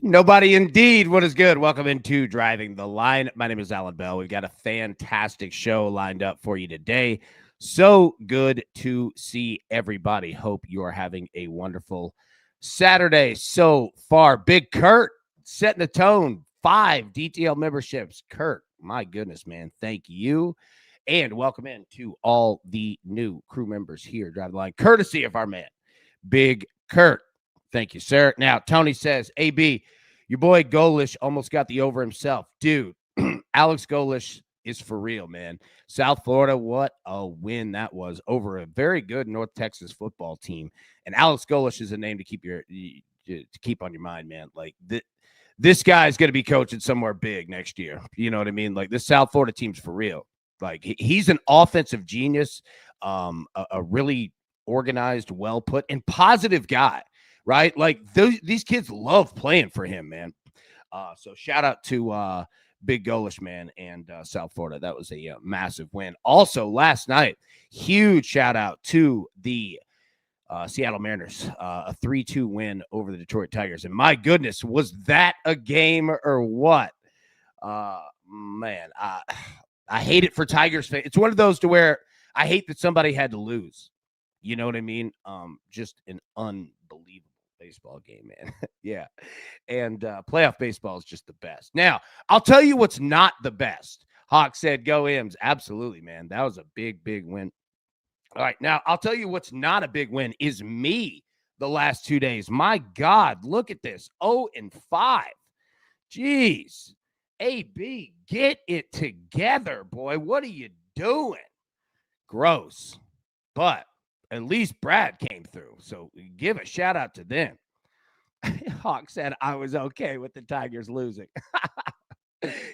Nobody indeed. What is good? Welcome into Driving the Line. My name is Alan Bell. We've got a fantastic show lined up for you today. So good to see everybody. Hope you are having a wonderful Saturday so far. Big Kurt setting the tone. 5 DTL memberships. Kurt, my goodness, man. Thank you. And welcome in to all the new crew members here. Driving the Line, courtesy of our man, Big Kurt. Thank you, sir. Now, Tony says, AB, your boy Golish almost got the over himself. Dude, Alex Golish is for real, man. South Florida, what a win that was over a very good North Texas football team. And Alex Golish is a name to keep on your mind, man. Like this guy's going to be coaching somewhere big next year. You know what I mean? Like this South Florida team's for real. Like he's an offensive genius, a really organized, well put, and positive guy. Right? Like these kids love playing for him, man. So shout out to Big Golish, man, and South Florida. That was a massive win. Also, last night, huge shout out to the Seattle Mariners, a 3-2 win over the Detroit Tigers. And my goodness, was that a game or what? Man, I hate it for Tigers fans. It's one of those to where I hate that somebody had to lose. You know what I mean? Just an unbelievable baseball game, man. Yeah. And playoff baseball is just the best. Now, I'll tell you what's not the best. Hawk said, go M's. Absolutely, man. That was a big, big win. All right. Now, I'll tell you what's not a big win is me the last 2 days. My God, look at this. 0-5. Jeez. AB, get it together, boy. What are you doing? Gross. But at least Brad came through. So give a shout out to them. Hawk said I was okay with the Tigers losing.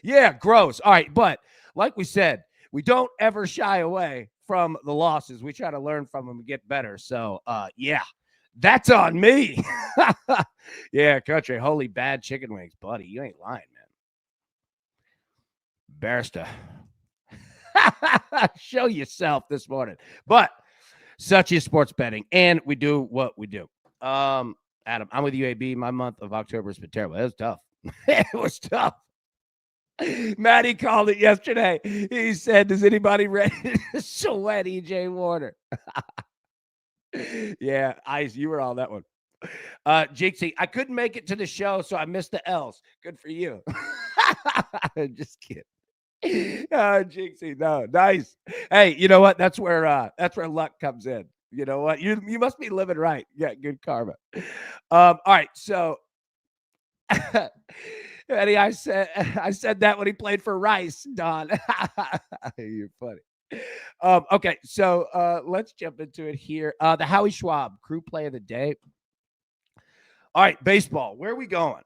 Yeah, gross. All right. But like we said, we don't ever shy away from the losses. We try to learn from them and get better. So, yeah, that's on me. Yeah, country. Holy bad chicken wings, buddy. You ain't lying, man. Barrister. Show yourself this morning. But such is sports betting, and we do what we do. Adam, I'm with you, AB. My month of October has been terrible. It was tough. It was tough. Maddie called it yesterday. He said, does anybody ready to sweat EJ Warner? Yeah, Ice, you were on that one. Jinxie, I couldn't make it to the show, so I missed the L's. Good for you. Just kidding. Jinxie, no, nice. Hey, you know what? That's where luck comes in. You know what? You must be living right. Yeah, good karma. All right, so Eddie, I said that when he played for Rice, Don. You're funny. Okay, so let's jump into it here. The Howie Schwab crew play of the day. All right, baseball. Where are we going?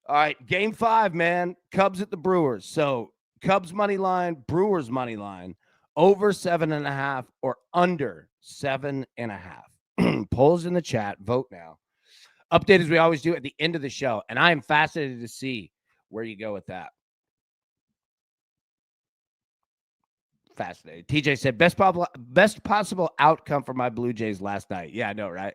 All right, game 5, man. Cubs at the Brewers. So Cubs money line, Brewers money line, over 7.5 or under 7.5. Polls in the chat. Vote now. Update as we always do at the end of the show. And I am fascinated to see where you go with that. Fascinated. TJ said, best possible outcome for my Blue Jays last night. Yeah, I know, right?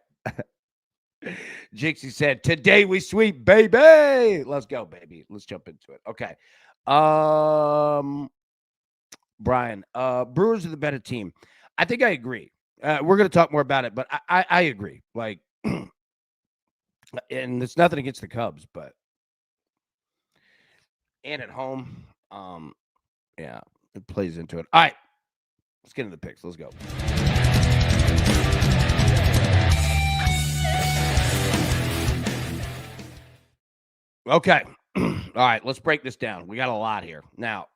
Jinxie said, today we sweep, baby. Let's go, baby. Let's jump into it. Okay. Brian, Brewers are the better team. I think I agree. We're going to talk more about it, but I agree. Like, and it's nothing against the Cubs, but and at home, yeah, it plays into it. All right. Let's get into the picks. Let's go. Okay. All right, let's break this down. We got a lot here. Now,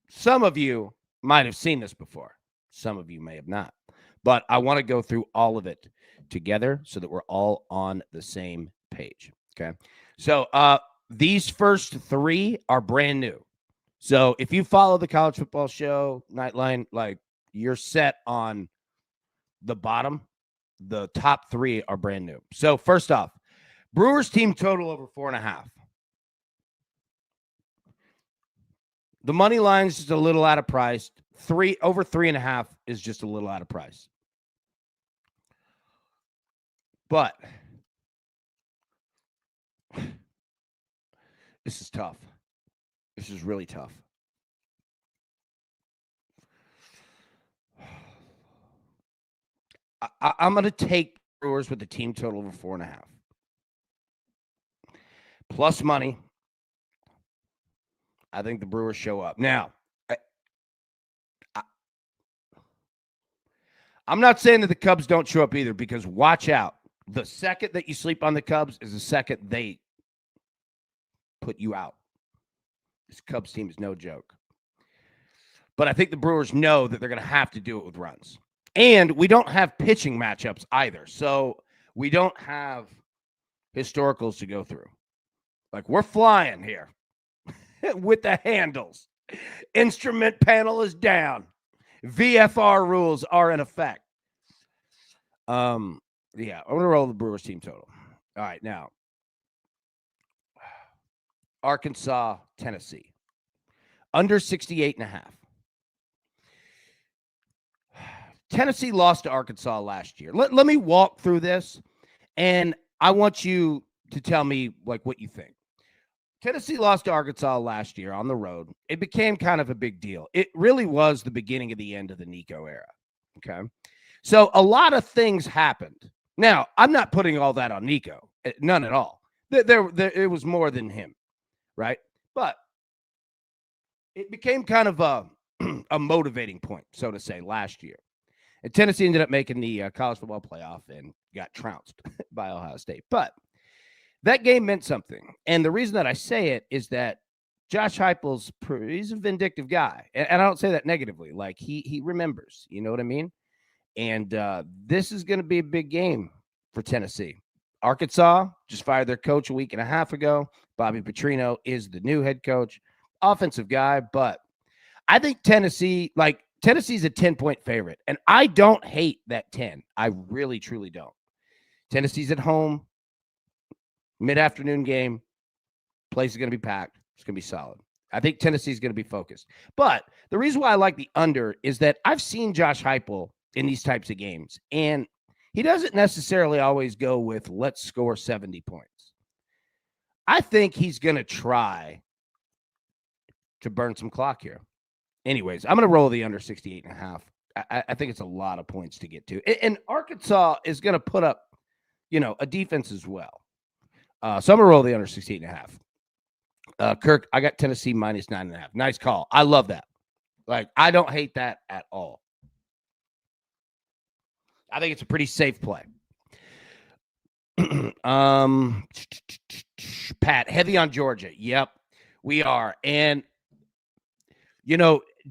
some of you might have seen this before. Some of you may have not. But I want to go through all of it together so that we're all on the same page. Okay. So these first 3 are brand new. So if you follow the college football show, Nightline, like you're set on the bottom. The top 3 are brand new. So first off, Brewers team total over 4.5. The money line is just a little out of price. Over 3.5 is just a little out of price. But This is tough. This is really tough. I'm going to take Brewers with the team total over 4.5. Plus money. I think the Brewers show up. Now, I'm not saying that the Cubs don't show up either, because watch out. The second that you sleep on the Cubs is the second they put you out. This Cubs team is no joke. But I think the Brewers know that they're going to have to do it with runs. And we don't have pitching matchups either. So we don't have historicals to go through. Like, we're flying here with the handles. Instrument panel is down. VFR rules are in effect. Yeah, I'm going to roll the Brewers team total. All right, now. Arkansas, Tennessee. Under 68.5. Tennessee lost to Arkansas last year. Let me walk through this, and I want you to tell me like what you think. Tennessee lost to Arkansas last year on the road. It became kind of a big deal. It really was the beginning of the end of the Nico era. Okay. So a lot of things happened. Now, I'm not putting all that on Nico. None at all. There, it was more than him, right? But it became kind of a motivating point, so to say, last year. And Tennessee ended up making the college football playoff and got trounced by Ohio State. But that game meant something. And the reason that I say it is that Josh Heupel's he's a vindictive guy. And I don't say that negatively. Like, he remembers. You know what I mean? And this is going to be a big game for Tennessee. Arkansas just fired their coach a week and a half ago. Bobby Petrino is the new head coach. Offensive guy. But I think Tennessee's a 10-point favorite. And I don't hate that 10. I really, truly don't. Tennessee's at home. Mid-afternoon game. Place is going to be packed. It's going to be solid. I think Tennessee's going to be focused. But the reason why I like the under is that I've seen Josh Heupel in these types of games, and he doesn't necessarily always go with let's score 70 points. I think he's going to try to burn some clock here. Anyways, I'm going to roll the under 68.5. I think it's a lot of points to get to. And Arkansas is going to put up, a defense as well. So I'm going to roll the under 68.5. Kirk, I got Tennessee minus 9.5. Nice call. I love that. Like, I don't hate that at all. I think it's a pretty safe play. Pat, heavy on Georgia. Yep, we are. And,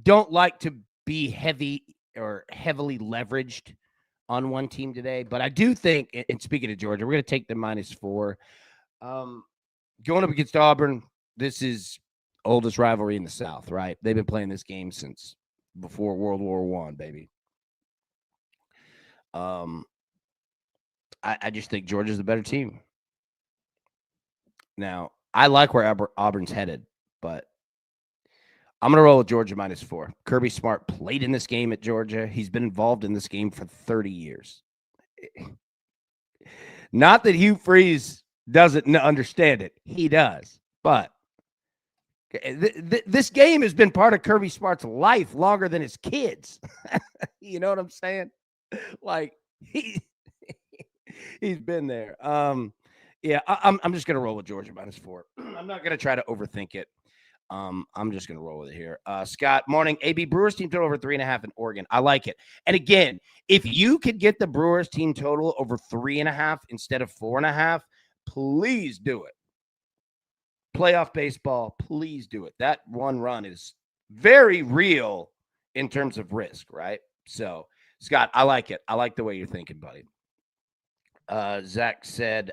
don't like to be heavy or heavily leveraged on one team today. But I do think, and speaking of Georgia, we're going to take the -4. Going up against Auburn, this is oldest rivalry in the South, right? They've been playing this game since before World War I, baby. I just think Georgia's the better team. Now, I like where Auburn's headed, but I'm going to roll with Georgia -4. Kirby Smart played in this game at Georgia. He's been involved in this game for 30 years. Not that Hugh Freeze doesn't understand it. He does. But this game has been part of Kirby Smart's life longer than his kids. You know what I'm saying? Like, he's been there. Yeah, I'm just gonna roll with Georgia -4. I'm not gonna try to overthink it. I'm just gonna roll with it here. Scott, morning. AB Brewers team total over 3.5 in Oregon. I like it. And again, if you could get the Brewers team total over 3.5 instead of 4.5, please do it. Playoff baseball, please do it. That one run is very real in terms of risk, right? So, Scott, I like it. I like the way you're thinking, buddy. Zach said,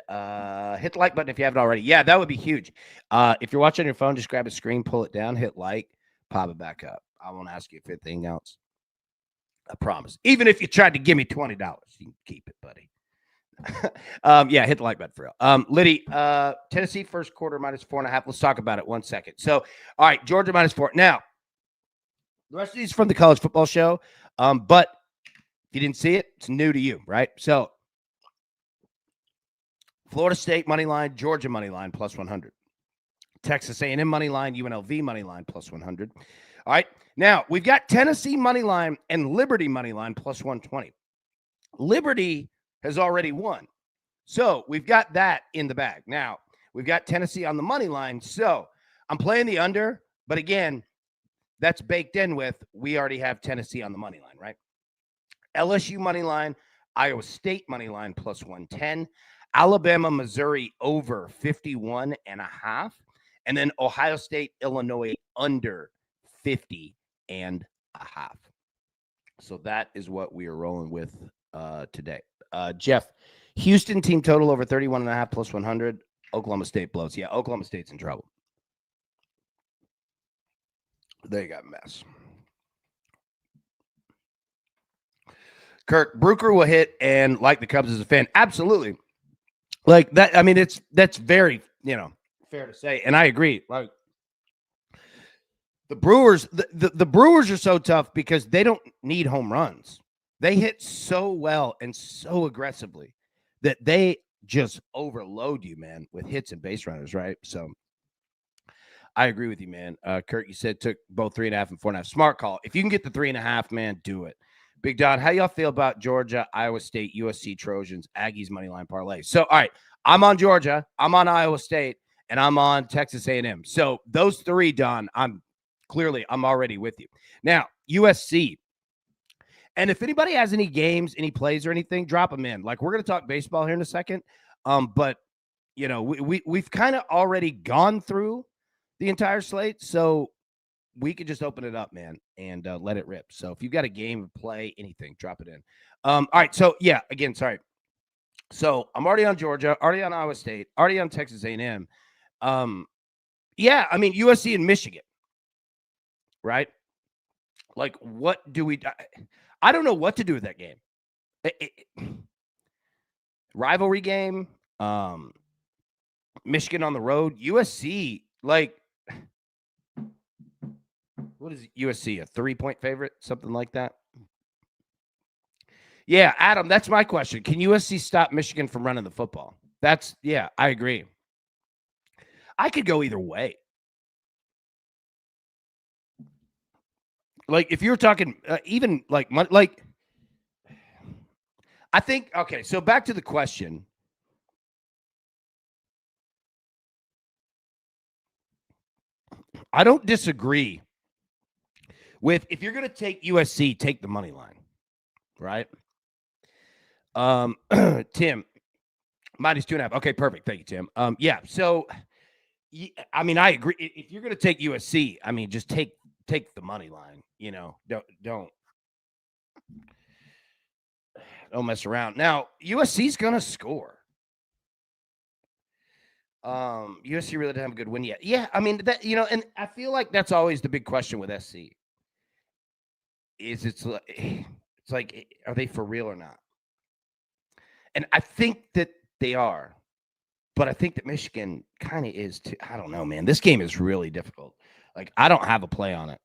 hit the like button if you haven't already. Yeah, that would be huge. If you're watching on your phone, just grab a screen, pull it down, hit like, pop it back up. I won't ask you for anything else. I promise. Even if you tried to give me $20, you can keep it, buddy. Yeah, hit the like button for real. Liddy, Tennessee first quarter -4.5. Let's talk about it 1 second. So, all right, Georgia -4. Now, the rest of these from the college football show. But if you didn't see it, it's new to you, right? So, Florida State money line, Georgia money line +100. Texas A&M money line, UNLV money line plus 100. All right. Now, we've got Tennessee money line and Liberty money line plus 120. Liberty has already won. So we've got that in the bag. Now, we've got Tennessee on the money line. So I'm playing the under, but again, that's baked in with we already have Tennessee on the money line, right? LSU money line, Iowa State money line plus 110, Alabama, Missouri over 51 and a half, and then Ohio State, Illinois under 50 and a half. So that is what we are rolling with today. Jeff, Houston team total over 31 and a half plus 100. Oklahoma State blows. Yeah, Oklahoma State's in trouble. They got a mess. Kirk, Brooker will hit and like the Cubs as a fan. Absolutely. Like that. I mean, that's very, fair to say. And I agree. Like the Brewers, the Brewers are so tough because they don't need home runs. They hit so well and so aggressively that they just overload you, man, with hits and base runners, right? So I agree with you, man. Kurt, you said took both 3.5 and 4.5. Smart call. If you can get the 3.5, man, do it. Big Don, how y'all feel about Georgia, Iowa State, USC Trojans, Aggies money line parlay? So, all right, I'm on Georgia, I'm on Iowa State, and I'm on Texas A&M. So those three, Don, I'm already with you. Now, USC. And if anybody has any games, any plays or anything, drop them in. Like, we're going to talk baseball here in a second. But, we've kind of already gone through the entire slate. So we could just open it up, man, and let it rip. So if you've got a game, play, anything, drop it in. All right. So, yeah, again, sorry. So I'm already on Georgia, already on Iowa State, already on Texas A&M. Yeah, I mean, USC and Michigan, right? Like, what do we – I don't know what to do with that game. Rivalry game, Michigan on the road, USC, like – what is USC, a 3-point favorite, something like that? Yeah, Adam, that's my question. Can USC stop Michigan from running the football? I agree. I could go either way. Like, if you're talking even like I think, okay, so back to the question. I don't disagree with if you're going to take USC, take the money line, right? Tim, -2.5. Okay, perfect. Thank you, Tim. Yeah. So, I mean, I agree. If you're going to take USC, I mean, just take the money line. Don't mess around. Now, USC's going to score. USC really didn't have a good win yet. Yeah, I mean that. And I feel like that's always the big question with SC. It's like, are they for real or not? And I think that they are, but I think that Michigan kind of is too. I don't know, man. This game is really difficult. Like, I don't have a play on it.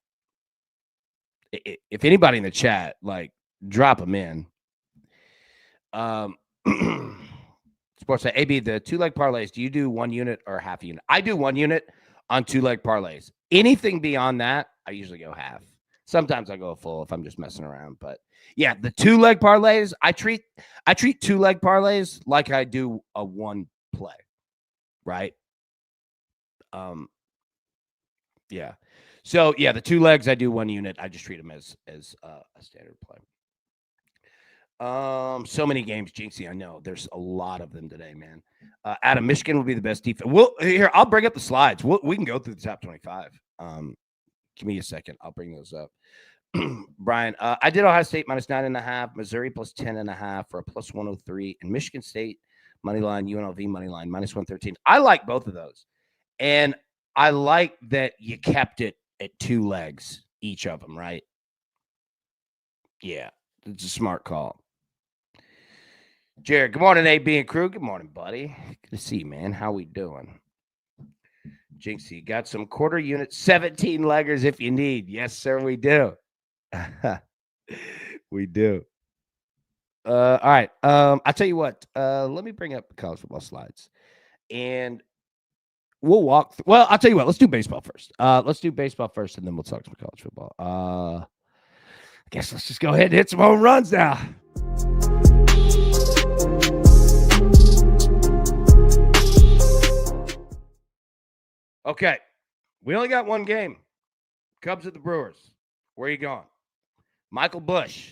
If anybody in the chat, like, drop them in. Sports AB, the 2-leg parlays, do you do 1 unit or half unit? I do 1 unit on 2-leg parlays. Anything beyond that, I usually go half. Sometimes I go full if I'm just messing around. But yeah, the 2-leg parlays, I treat 2-leg parlays like I do a 1 play, right? Yeah. So yeah, the 2 legs I do 1 unit. I just treat them as a standard play. So many games, Jinxie. I know there's a lot of them today, man. Adam, Michigan will be the best defense. I'll bring up the slides. We can go through the top 25. Give me a second. I'll bring those up. Brian, I did Ohio State -9.5, Missouri +10.5 for a +103, and Michigan State money line, UNLV money line -113. I like both of those, and I like that you kept it at 2 legs each of them, right? Yeah, it's a smart call. Jared, good morning, AB and crew. Good morning, buddy. Good to see you, man. How we doing? Jinxie, got some quarter unit 17 leggers if you need. Yes, sir, we do. We do. All right. I'll tell you what. Let me bring up the college football slides. And We'll walk. Well, I'll tell you what. Let's do baseball first. Let's do baseball first, and then we'll talk some college football. I guess let's just go ahead and hit some home runs now. Okay, we only got one game. Cubs at the Brewers. Where are you going? Michael Busch,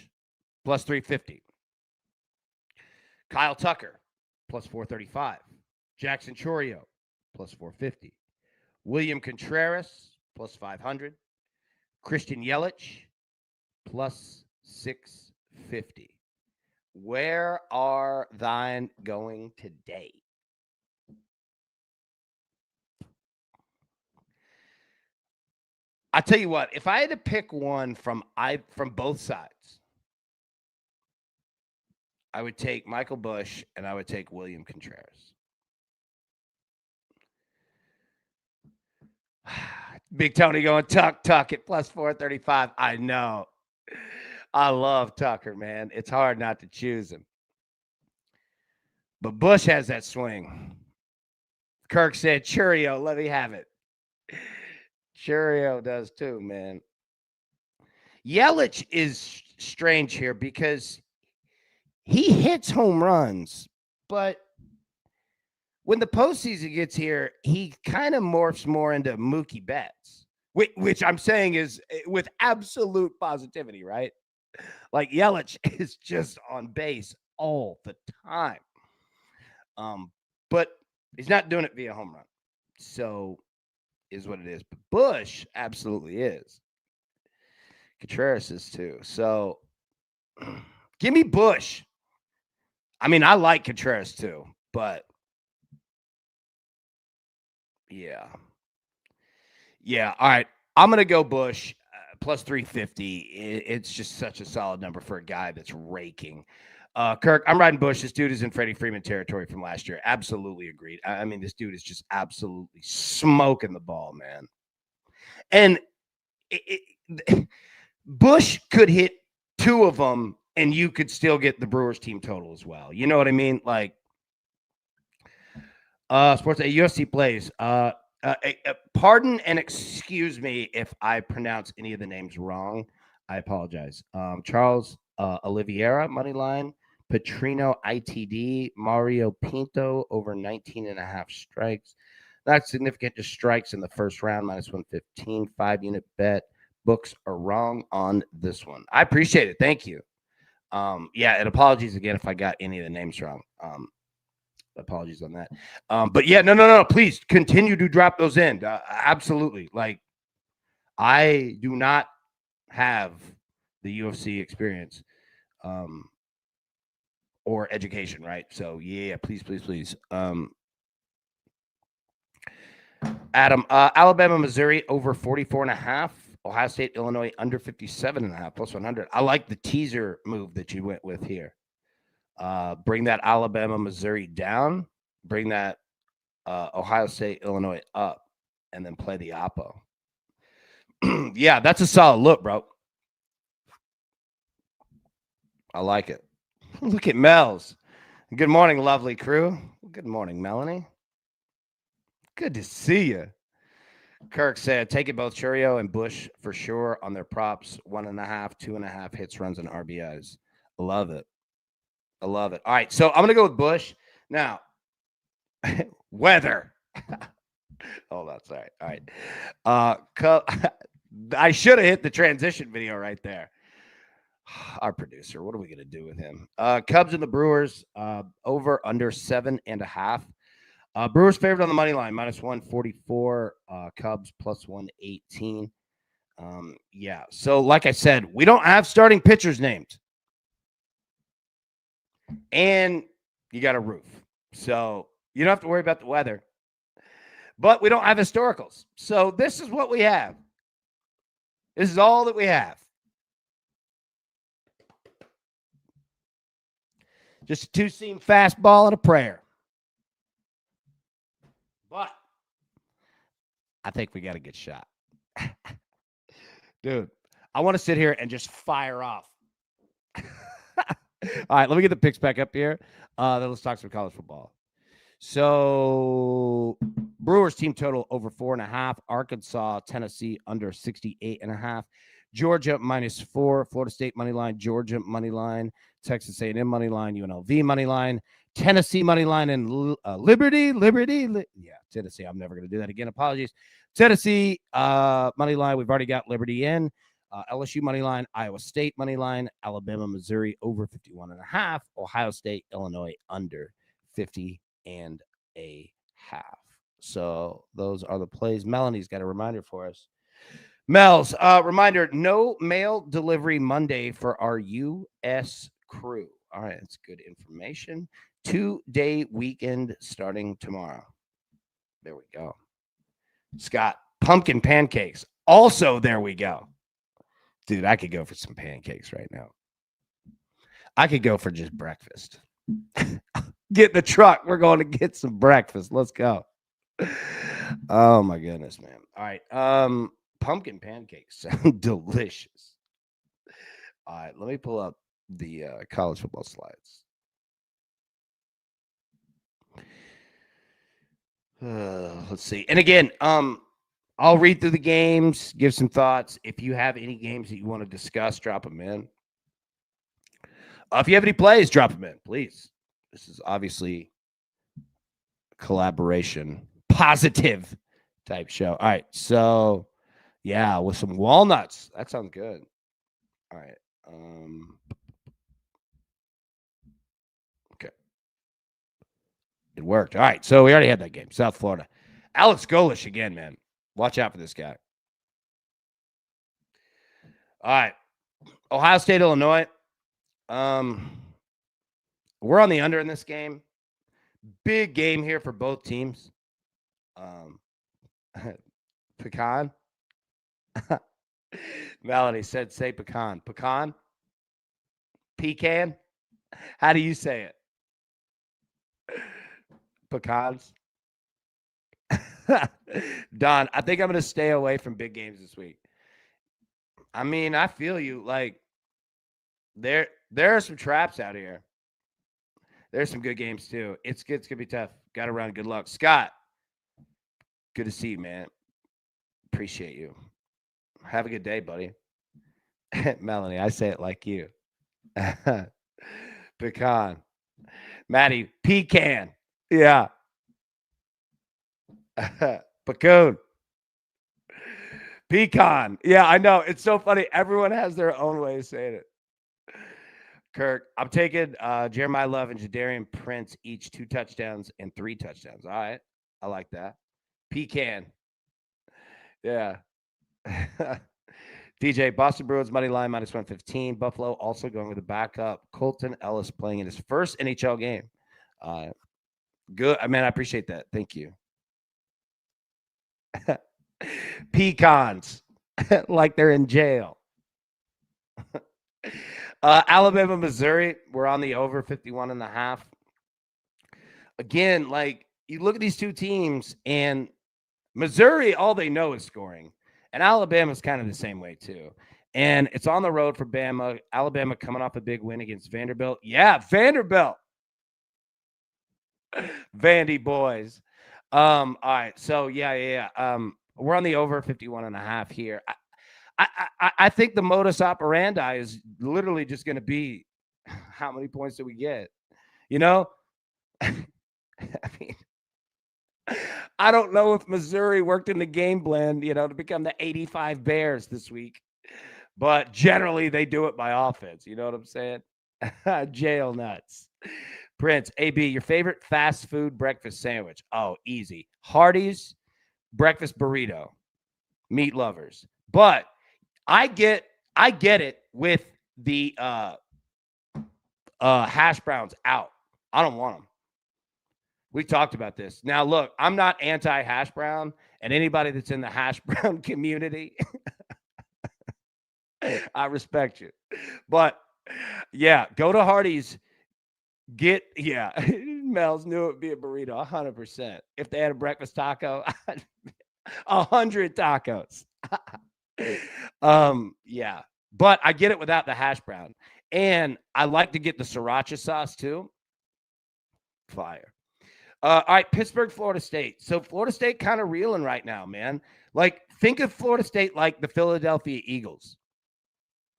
plus 350. Kyle Tucker, plus 435. Jackson Chourio, plus 450. William Contreras, plus 500. Christian Yelich, plus 650. Where are thine going today? I tell you what, if I had to pick one from both sides, I would take Michael Busch and I would take William Contreras. Big Tony going tuck at plus 435. I know. I love Tucker, man. It's hard not to choose him. But Busch has that swing. Kirk said, Chourio, let me have it. Chourio does too, man. Yelich is strange here because he hits home runs, but when the postseason gets here, he kind of morphs more into Mookie Betts, which I'm saying is with absolute positivity, right? Like Yelich is just on base all the time. But he's not doing it via home run. So is what it is. But Busch absolutely is. Contreras is too. So give me Busch. I mean, I like Contreras too, but yeah. Yeah. All right. I'm going to go Busch plus 350. It's just such a solid number for a guy that's raking. Kirk, I'm riding Busch. This dude is in Freddie Freeman territory from last year. Absolutely agreed. I mean, this dude is just absolutely smoking the ball, man. And Busch could hit two of them, and you could still get the Brewers team total as well. You know what I mean? Like, sports UFC plays. Pardon and excuse me if I pronounce any of the names wrong. I apologize. Charles Oliveira, money line. Petrino ITD, Mario Pinto over 19.5 strikes. Not significant, just strikes in the first round, minus 115, 5-unit bet. Books are wrong on this one. I appreciate it. Thank you. Yeah, and apologies again if I got any of the names wrong. Apologies on that. But yeah, no. Please continue to drop those in. Absolutely. Like, I do not have the UFC experience. Or education, right? So yeah, please. Adam, Alabama, Missouri over 44.5. Ohio State, Illinois under 57.5 plus 100. I like the teaser move that you went with here. Bring that Alabama, Missouri down. Bring that Ohio State, Illinois up, and then play the oppo. Yeah, that's a solid look, bro. I like it. Look at Mel's. Good morning, lovely crew. Good morning, Melanie. Good to see you. Kirk said, take it both Chourio and Busch for sure on their props. 1.5, 2.5 hits, runs, and RBIs. I love it. All right, so I'm going to go with Busch. Now, weather. Oh, that's all right. All right. I should have hit the transition video right there. Our producer, what are we going to do with him? Cubs and the Brewers, over under 7.5. Brewers favored on the money line, minus 144. Cubs plus 118. Yeah. So, like I said, we don't have starting pitchers named, and you got a roof, so you don't have to worry about the weather. But we don't have historicals, so this is what we have. This is all that we have. Just a two-seam fastball and a prayer. But I think we got a good shot. Dude, I want to sit here and just fire off. All right, let me get the picks back up here. Then let's talk some college football. So Brewers team total over 4.5. Arkansas, Tennessee under 68.5. Georgia -4. Florida State money line. Georgia money line. Texas A&M money line. UNLV money line. Tennessee money line and Liberty. Yeah, Tennessee. I'm never going to do that again. Apologies. Tennessee money line. We've already got Liberty in. LSU money line, Iowa State money line, Alabama, Missouri over 51.5, Ohio State, Illinois under 50.5. So those are the plays. Melanie's got a reminder for us. Mel's reminder: no mail delivery Monday for our U.S. crew. All right, that's good information. 2-day weekend starting tomorrow. There we go. Scott, pumpkin pancakes. Also, there we go. Dude, I could go for some pancakes right now. I could go for just breakfast. Get in the truck. We're going to get some breakfast. Let's go. Oh, my goodness, man. All right. Pumpkin pancakes sound delicious. All right. Let me pull up the college football slides. Let's see. And again, I'll read through the games, give some thoughts. If you have any games that you want to discuss, drop them in. If you have any plays, drop them in, please. This is obviously collaboration, positive type show. All right. So, yeah, with some walnuts. That sounds good. All right. Okay. It worked. All right. So we already had that game. South Florida. Alex Golish again, man. Watch out for this guy. All right. Ohio State, Illinois. We're on the under in this game. Big game here for both teams. Pecan. Melody said, say pecan. Pecan? Pecan? How do you say it? Pecans? Don, I think I'm going to stay away from big games this week. I mean, I feel you. Like, there are some traps out here. There's some good games, too. It's going to be tough. Got to run. Good luck. Scott, good to see you, man. Appreciate you. Have a good day, buddy. Melanie, I say it like you. Pecan. Maddie, pecan. Yeah. Pecan. Pecan. Yeah, I know. It's so funny. Everyone has their own way of saying it. Kirk, I'm taking Jeremiah Love and Jadarian Prince each 2 touchdowns and 3 touchdowns. All right. I like that. Pecan. Yeah. DJ, Boston Bruins money line -115. Buffalo also going with the backup. Colton Ellis playing in his first NHL game. Good. I mean, I appreciate that. Thank you. Pecans. Like they're in jail. Alabama, Missouri. We're on the over 51.5. Again, like you look at these two teams, and Missouri, all they know is scoring. And Alabama's kind of the same way, too. And it's on the road for Bama. Alabama coming off a big win against Vanderbilt. Yeah, Vanderbilt. Vandy boys. All right. So, yeah. We're on the over 51.5 here. I think the modus operandi is literally just going to be how many points do we get? You know? I mean, I don't know if Missouri worked in the game plan, to become the 85 Bears this week. But generally, they do it by offense. You know what I'm saying? Jail nuts. Prince, AB, your favorite fast food breakfast sandwich? Oh, easy. Hardee's breakfast burrito. Meat lovers. But I get it with the hash browns out. I don't want them. We talked about this. Now, look, I'm not anti-hash brown, and anybody that's in the hash brown community, I respect you. But, yeah, go to Hardee's. Mel's knew it would be a burrito, 100%. If they had a breakfast taco, 100 tacos. Yeah. But I get it without the hash brown. And I like to get the sriracha sauce, too. Fire. All right, Pittsburgh, Florida State. So Florida State kind of reeling right now, man. Like, think of Florida State like the Philadelphia Eagles.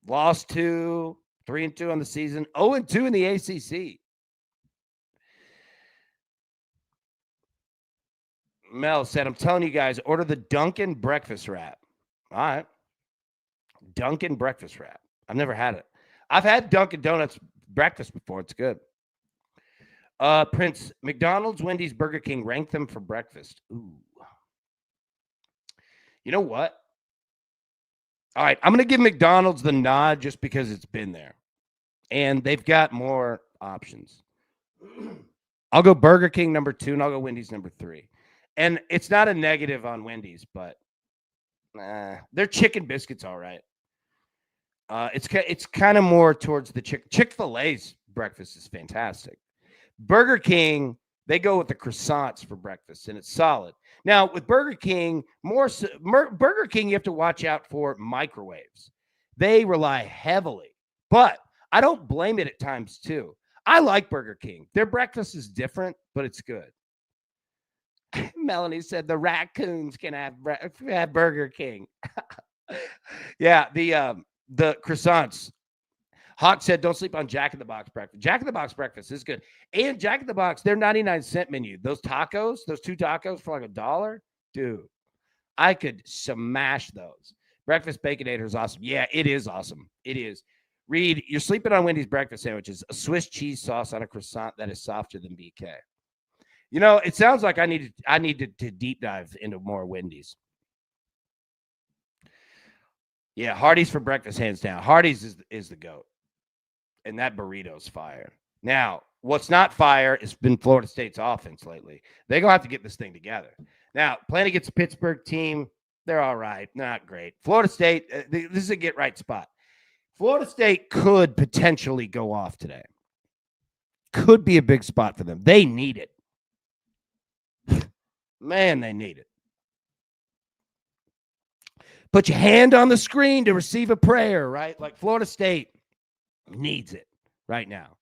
Lost 3-2 on the season, 0-2 in the ACC. Mel said, I'm telling you guys, order the Dunkin' breakfast wrap. All right. Dunkin' breakfast wrap. I've never had it. I've had Dunkin' Donuts breakfast before. It's good. Prince, McDonald's, Wendy's, Burger King, rank them for breakfast. Ooh. You know what? All right, I'm going to give McDonald's the nod just because it's been there. And they've got more options. I'll go Burger King number 2, and I'll go Wendy's number 3. And it's not a negative on Wendy's, but their chicken biscuits all right. It's kind of more towards the Chick-fil-A's breakfast is fantastic. Burger King, they go with the croissants for breakfast, and it's solid. Now, with Burger King, Burger King, you have to watch out for microwaves. They rely heavily, but I don't blame it at times, too. I like Burger King. Their breakfast is different, but it's good. Melanie said the raccoons can have Burger King. Yeah, the croissants. Hawk said, don't sleep on Jack in the Box breakfast. Jack in the Box breakfast is good. And Jack in the Box, their 99-cent menu, those tacos, those 2 tacos for like $1, dude, I could smash those. Breakfast Baconator is awesome. Yeah, it is awesome. It is. Reed, you're sleeping on Wendy's breakfast sandwiches, a Swiss cheese sauce on a croissant that is softer than BK. You know, it sounds like I need to deep dive into more Wendy's. Yeah, Hardee's for breakfast, hands down. Hardee's is the GOAT. And that burrito's fire. Now, what's not fire has been Florida State's offense lately. They're going to have to get this thing together. Now, playing against the Pittsburgh team, they're all right. Not great. Florida State, this is a get-right spot. Florida State could potentially go off today. Could be a big spot for them. They need it. Man, they need it. Put your hand on the screen to receive a prayer, right? Like Florida State needs it right now.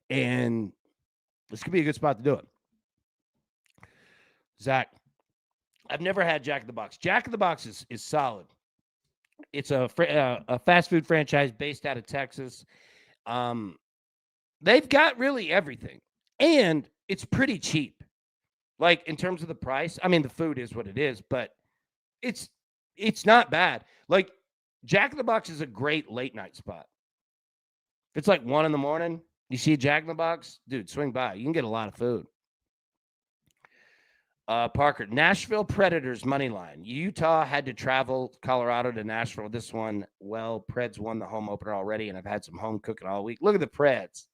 And this could be a good spot to do it. Zach, I've never had Jack in the Box. Jack in the Box is solid. It's a fast food franchise based out of Texas. They've got really everything. And it's pretty cheap. Like, in terms of the price, I mean, the food is what it is, but it's not bad. Like, Jack in the Box is a great late-night spot. If it's like 1 a.m, you see a Jack in the Box, dude, swing by. You can get a lot of food. Parker, Nashville Predators money line. Utah had to travel Colorado to Nashville. This one, well, Preds won the home opener already, and I've had some home cooking all week. Look at the Preds.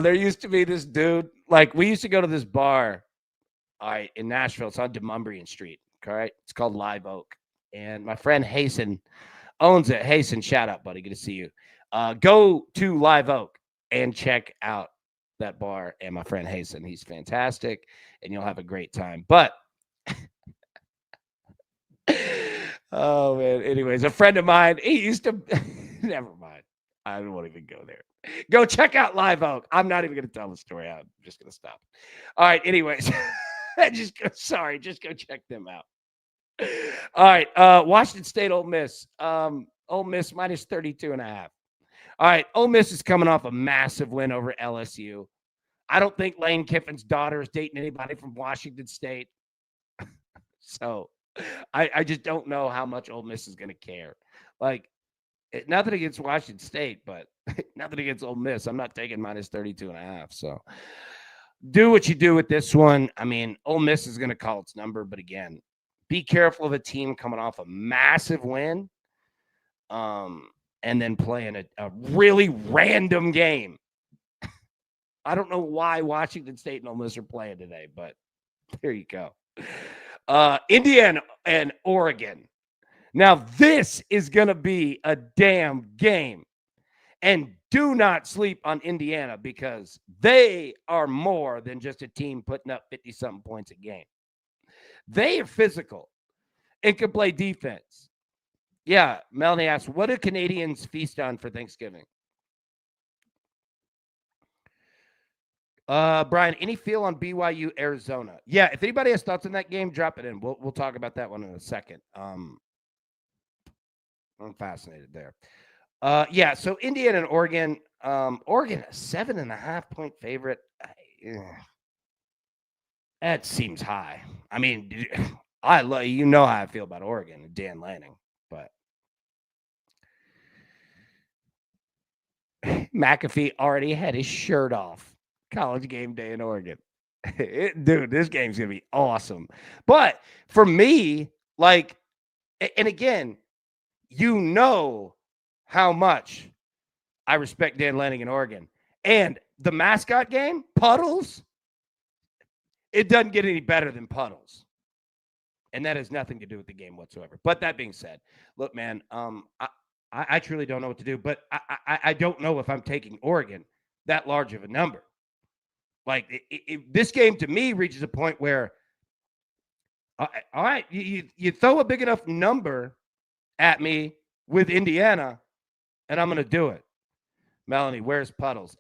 There used to be this dude. Like, we used to go to this bar in Nashville. It's on Demumbrian Street. All right. It's called Live Oak. And my friend Hasten owns it. Hasten, shout out, buddy. Good to see you. Go to Live Oak and check out that bar and my friend Hasten. He's fantastic, and you'll have a great time. But, oh, man. Anyways, a friend of mine, he used to, never mind. I don't want to even go there. Go check out Live Oak. I'm not even going to tell the story. I'm just going to stop. All right. Anyways, just go check them out. All right. Washington State, Ole Miss. Ole Miss minus 32.5. All right. Ole Miss is coming off a massive win over LSU. I don't think Lane Kiffin's daughter is dating anybody from Washington State. So I just don't know how much Ole Miss is going to care. Like, nothing against Washington State, but nothing against Ole Miss. I'm not taking minus 32.5. So do what you do with this one. I mean, Ole Miss is going to call its number, but again, be careful of a team coming off a massive win and then playing a really random game. I don't know why Washington State and Ole Miss are playing today, but there you go. Indiana and Oregon. Now, this is going to be a damn game. And do not sleep on Indiana because they are more than just a team putting up 50-something points a game. They are physical and can play defense. Yeah, Melanie asks, what do Canadians feast on for Thanksgiving? Brian, any feel on BYU Arizona? Yeah, if anybody has thoughts on that game, drop it in. We'll talk about that one in a second. I'm fascinated there. Yeah, so Indiana and Oregon. Oregon, a 7.5 point favorite. That seems high. I mean, how I feel about Oregon and Dan Lanning, but McAfee already had his shirt off. College game day in Oregon. Dude, this game's going to be awesome. But for me, like, and again, how much I respect Dan Lanning in Oregon. And the mascot game, Puddles, it doesn't get any better than Puddles. And that has nothing to do with the game whatsoever. But that being said, look, man, I truly don't know what to do. But I don't know if I'm taking Oregon that large of a number. Like, this game to me reaches a point where, all right, you throw a big enough number at me with Indiana, and I'm going to do it. Melanie, where's Puddles?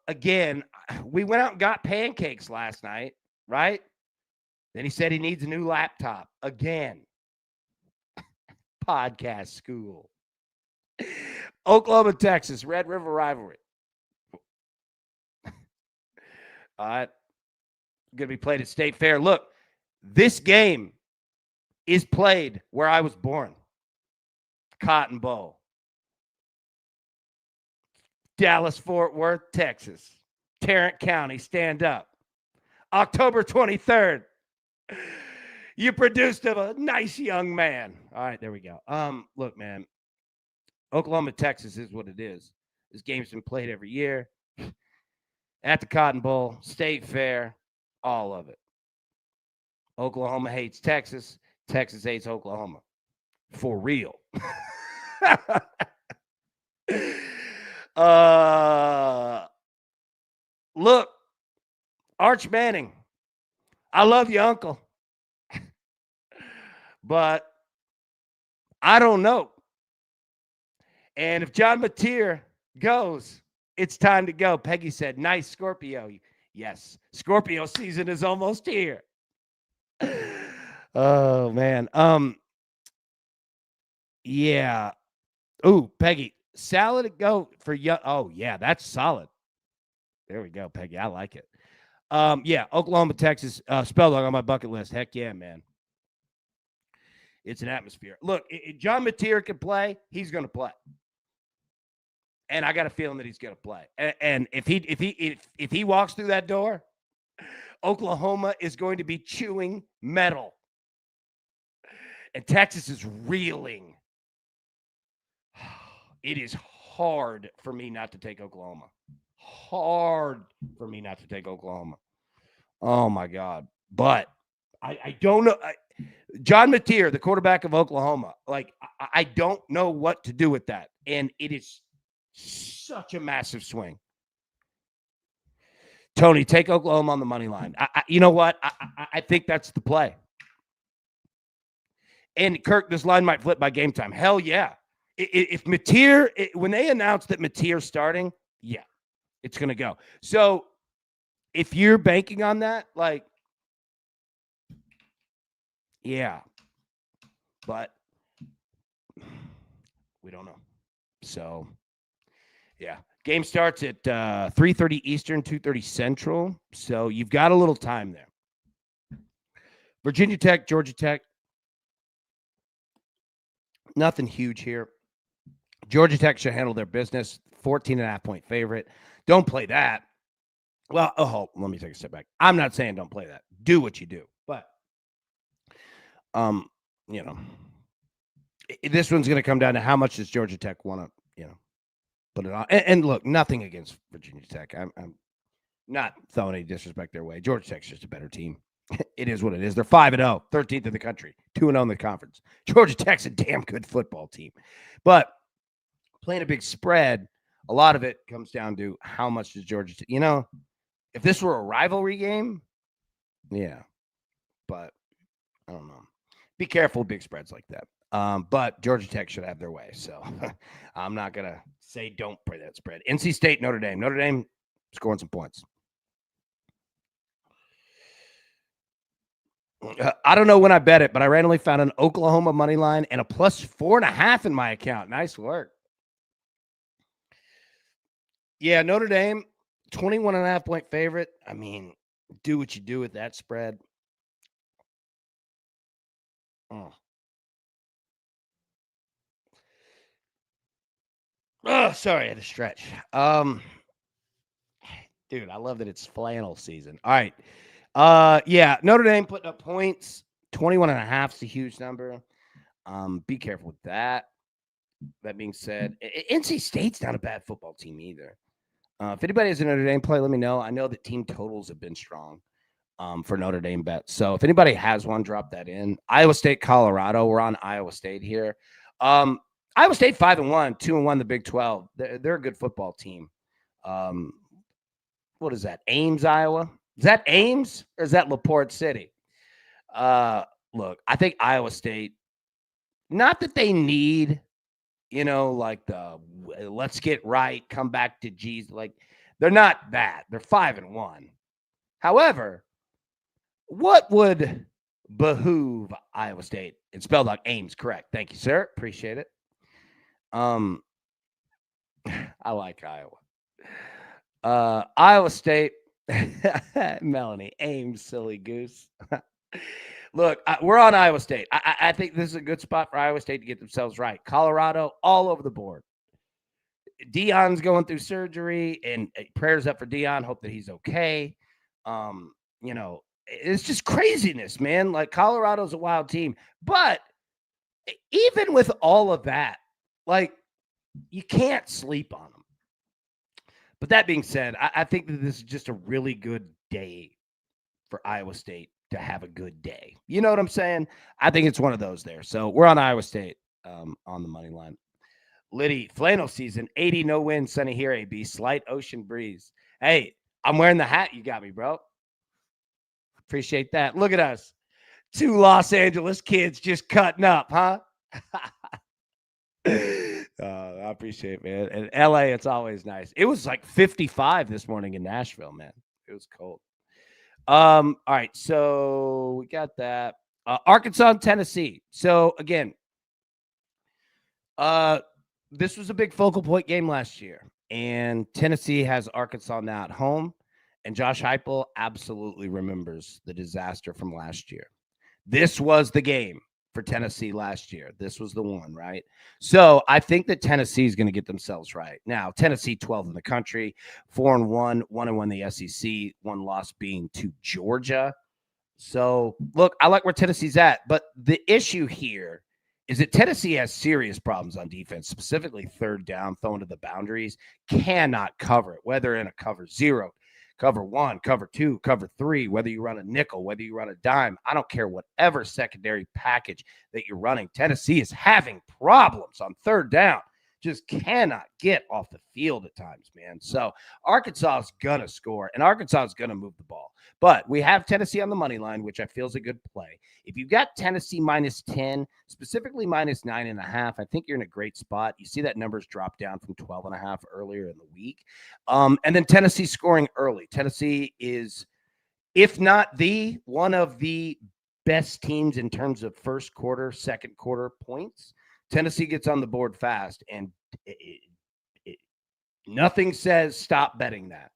Again, we went out and got pancakes last night, right? Then he said he needs a new laptop again. Podcast school. Oklahoma, Texas, Red River rivalry. All right. Going to be played at State Fair. Look, this game is played where I was born. Cotton Bowl. Dallas, Fort Worth, Texas. Tarrant County, stand up. October 23rd. You produced a nice young man. All right, there we go. Look, man. Oklahoma, Texas is what it is. This game's been played every year. At the Cotton Bowl, State Fair, all of it. Oklahoma hates Texas. Texas hates Oklahoma. For real. Look, Arch Manning, I love you, Uncle. But I don't know. And if John Mateer goes, it's time to go. Peggy said, nice Scorpio. Yes, Scorpio season is almost here. Oh, man. Yeah. Ooh, Peggy, salad go for you. Oh, yeah, that's solid. There we go, Peggy. I like it. Yeah, Oklahoma, Texas, spell dog on my bucket list. Heck yeah, man. It's an atmosphere. Look, if John Mateer can play, he's going to play. And I got a feeling that he's going to play. And if he walks through that door, Oklahoma is going to be chewing metal. And Texas is reeling. It is hard for me not to take Oklahoma. Hard for me not to take Oklahoma. Oh, my God. But I don't know. John Mateer, the quarterback of Oklahoma, like, I don't know what to do with that. And it is such a massive swing. Tony, take Oklahoma on the money line. You know what? I think that's the play. And Kirk, this line might flip by game time. Hell yeah. If Mateer, when they announced that Mateer's starting, yeah, it's going to go. So if you're banking on that, like, yeah, but we don't know. So, yeah, game starts at 3:30 Eastern, 2:30 Central. So you've got a little time there. Virginia Tech, Georgia Tech. Nothing huge here. Georgia Tech should handle their business. 14.5-point favorite. Don't play that. Well, let me take a step back. I'm not saying don't play that. Do what you do. But, this one's going to come down to how much does Georgia Tech want to, put it on. And look, nothing against Virginia Tech. I'm not throwing any disrespect their way. Georgia Tech's just a better team. It is what it is. They're 5-0, 13th in the country, 2-0 in the conference. Georgia Tech's a damn good football team. But playing a big spread, a lot of it comes down to how much does Georgia Tech, if this were a rivalry game, yeah. But I don't know. Be careful with big spreads like that. But Georgia Tech should have their way. So I'm not going to say don't play that spread. NC State, Notre Dame. Notre Dame scoring some points. I don't know when I bet it, but I randomly found an Oklahoma money line and a plus 4.5 in my account. Nice work. Yeah, Notre Dame, 21.5 point favorite. I mean, do what you do with that spread. Oh. Oh, sorry, I had to stretch. Dude, I love that it's flannel season. All right. Yeah, Notre Dame putting up points. 21.5 is a huge number. Be careful with that. That being said, NC State's not a bad football team either. If anybody has a Notre Dame play, let me know. I know that team totals have been strong for Notre Dame bets. So if anybody has one, drop that in. Iowa State, Colorado. We're on Iowa State here. Iowa State 5-1, 2-1 the Big 12. They're a good football team. What is that? Ames, Iowa? Is that Ames or is that LaPorte City? Look, I think Iowa State, not that they need, like the let's get right, come back to G's. Like, they're not that. They're 5-1. However, what would behoove Iowa State? It's spelled like Ames, correct. Thank you, sir. Appreciate it. I like Iowa. Iowa State, Melanie, Ames, silly goose. Look, we're on Iowa State. I think this is a good spot for Iowa State to get themselves right. Colorado, all over the board. Deion's going through surgery, and prayers up for Deion. Hope that he's okay. It's just craziness, man. Like, Colorado's a wild team. But even with all of that, like, you can't sleep on them. But that being said, I think that this is just a really good day for Iowa State to have a good day. You know what I'm saying? I think it's one of those there. So we're on Iowa State on the money line. Liddy, flannel season, 80, no wind, sunny here, AB, slight ocean breeze. Hey, I'm wearing the hat you got me, bro. Appreciate that. Look at us. Two Los Angeles kids just cutting up, huh? I appreciate it, man. And LA, it's always nice. It was like 55 this morning in Nashville, man. It was cold. All right, so we got that. Arkansas and Tennessee. So again, this was a big focal point game last year, and Tennessee has Arkansas now at home, and Josh Heupel absolutely remembers the disaster from last year. This was the game for Tennessee last year. This was the one, right? So I think that Tennessee is going to get themselves right. Now, Tennessee 12th in the country, 4-1, 1-1 the SEC, one loss being to Georgia. So, look, I like where Tennessee's at, but the issue here is that Tennessee has serious problems on defense, specifically third down, thrown to the boundaries, cannot cover it, whether in a cover 0, cover 1, cover 2, cover 3, whether you run a nickel, whether you run a dime, I don't care, whatever secondary package that you're running. Tennessee is having problems on third down. Just cannot get off the field at times, man. So Arkansas is going to score, and Arkansas is going to move the ball. But we have Tennessee on the money line, which I feel is a good play. If you've got Tennessee minus 10, specifically minus 9.5, I think you're in a great spot. You see that numbers drop down from 12.5 earlier in the week. And then Tennessee scoring early. Tennessee is, if not the one of the best teams in terms of first quarter, second quarter points. Tennessee gets on the board fast, and nothing says stop betting that.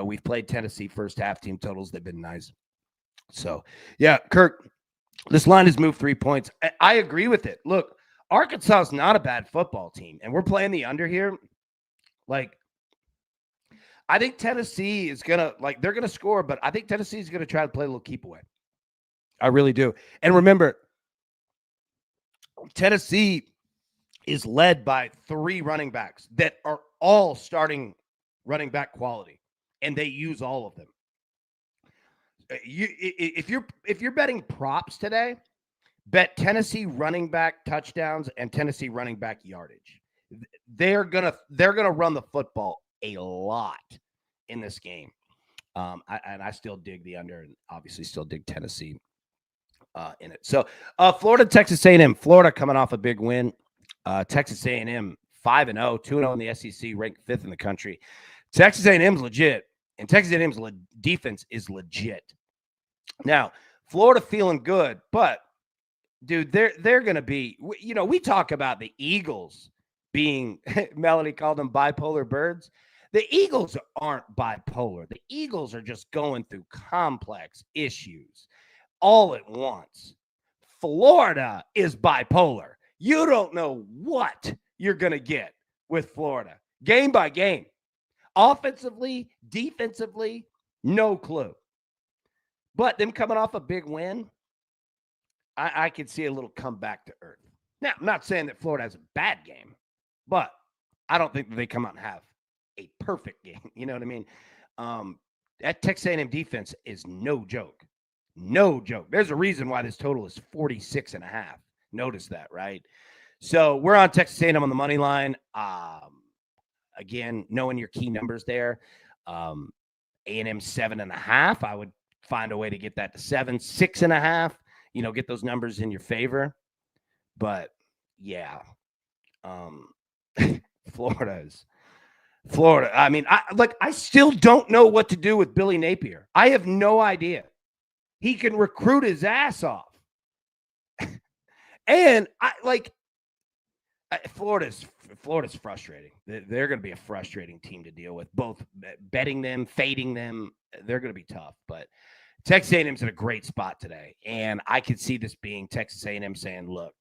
We've played Tennessee first half team totals. They've been nice. So, yeah, Kirk, this line has moved 3 points. I agree with it. Look, Arkansas is not a bad football team, and we're playing the under here. Like, I think Tennessee is going to, they're going to score, but I think Tennessee is going to try to play a little keep away. I really do. And remember, Tennessee is led by 3 running backs that are all starting running back quality, and they use all of them. If you're betting props today, bet Tennessee running back touchdowns and Tennessee running back yardage. They're gonna run the football a lot in this game. I still dig the under, and obviously still dig Tennessee in it. So Florida, Texas A&M. Florida coming off a big win. Texas A&M 5-0, 2-0 in the SEC, ranked 5th in the country. Texas A&M's legit, and Texas A&M's defense is legit. Now, Florida feeling good, but dude, they're going to be, we talk about the Eagles being, Melanie called them bipolar birds. The Eagles aren't bipolar. The Eagles are just going through complex issues all at once. Florida is bipolar. You don't know what you're going to get with Florida, game by game. Offensively, defensively, no clue. But them coming off a big win, I could see a little comeback to earth. Now, I'm not saying that Florida has a bad game, but I don't think that they come out and have a perfect game. You know what I mean? That Texas A&M defense is no joke. No joke. There's a reason why this total is 46.5. Notice that, right? So we're on Texas A&M on the money line. Again, knowing your key numbers there. A&M 7.5. I would find a way to get that to 7, 6.5. Get those numbers in your favor. But yeah, Florida. I mean, I still don't know what to do with Billy Napier. I have no idea. He can recruit his ass off. And Florida's frustrating. They're going to be a frustrating team to deal with, both betting them, fading them. They're going to be tough, but Texas A&M's in a great spot today, and I could see this being Texas A&M saying, "Look,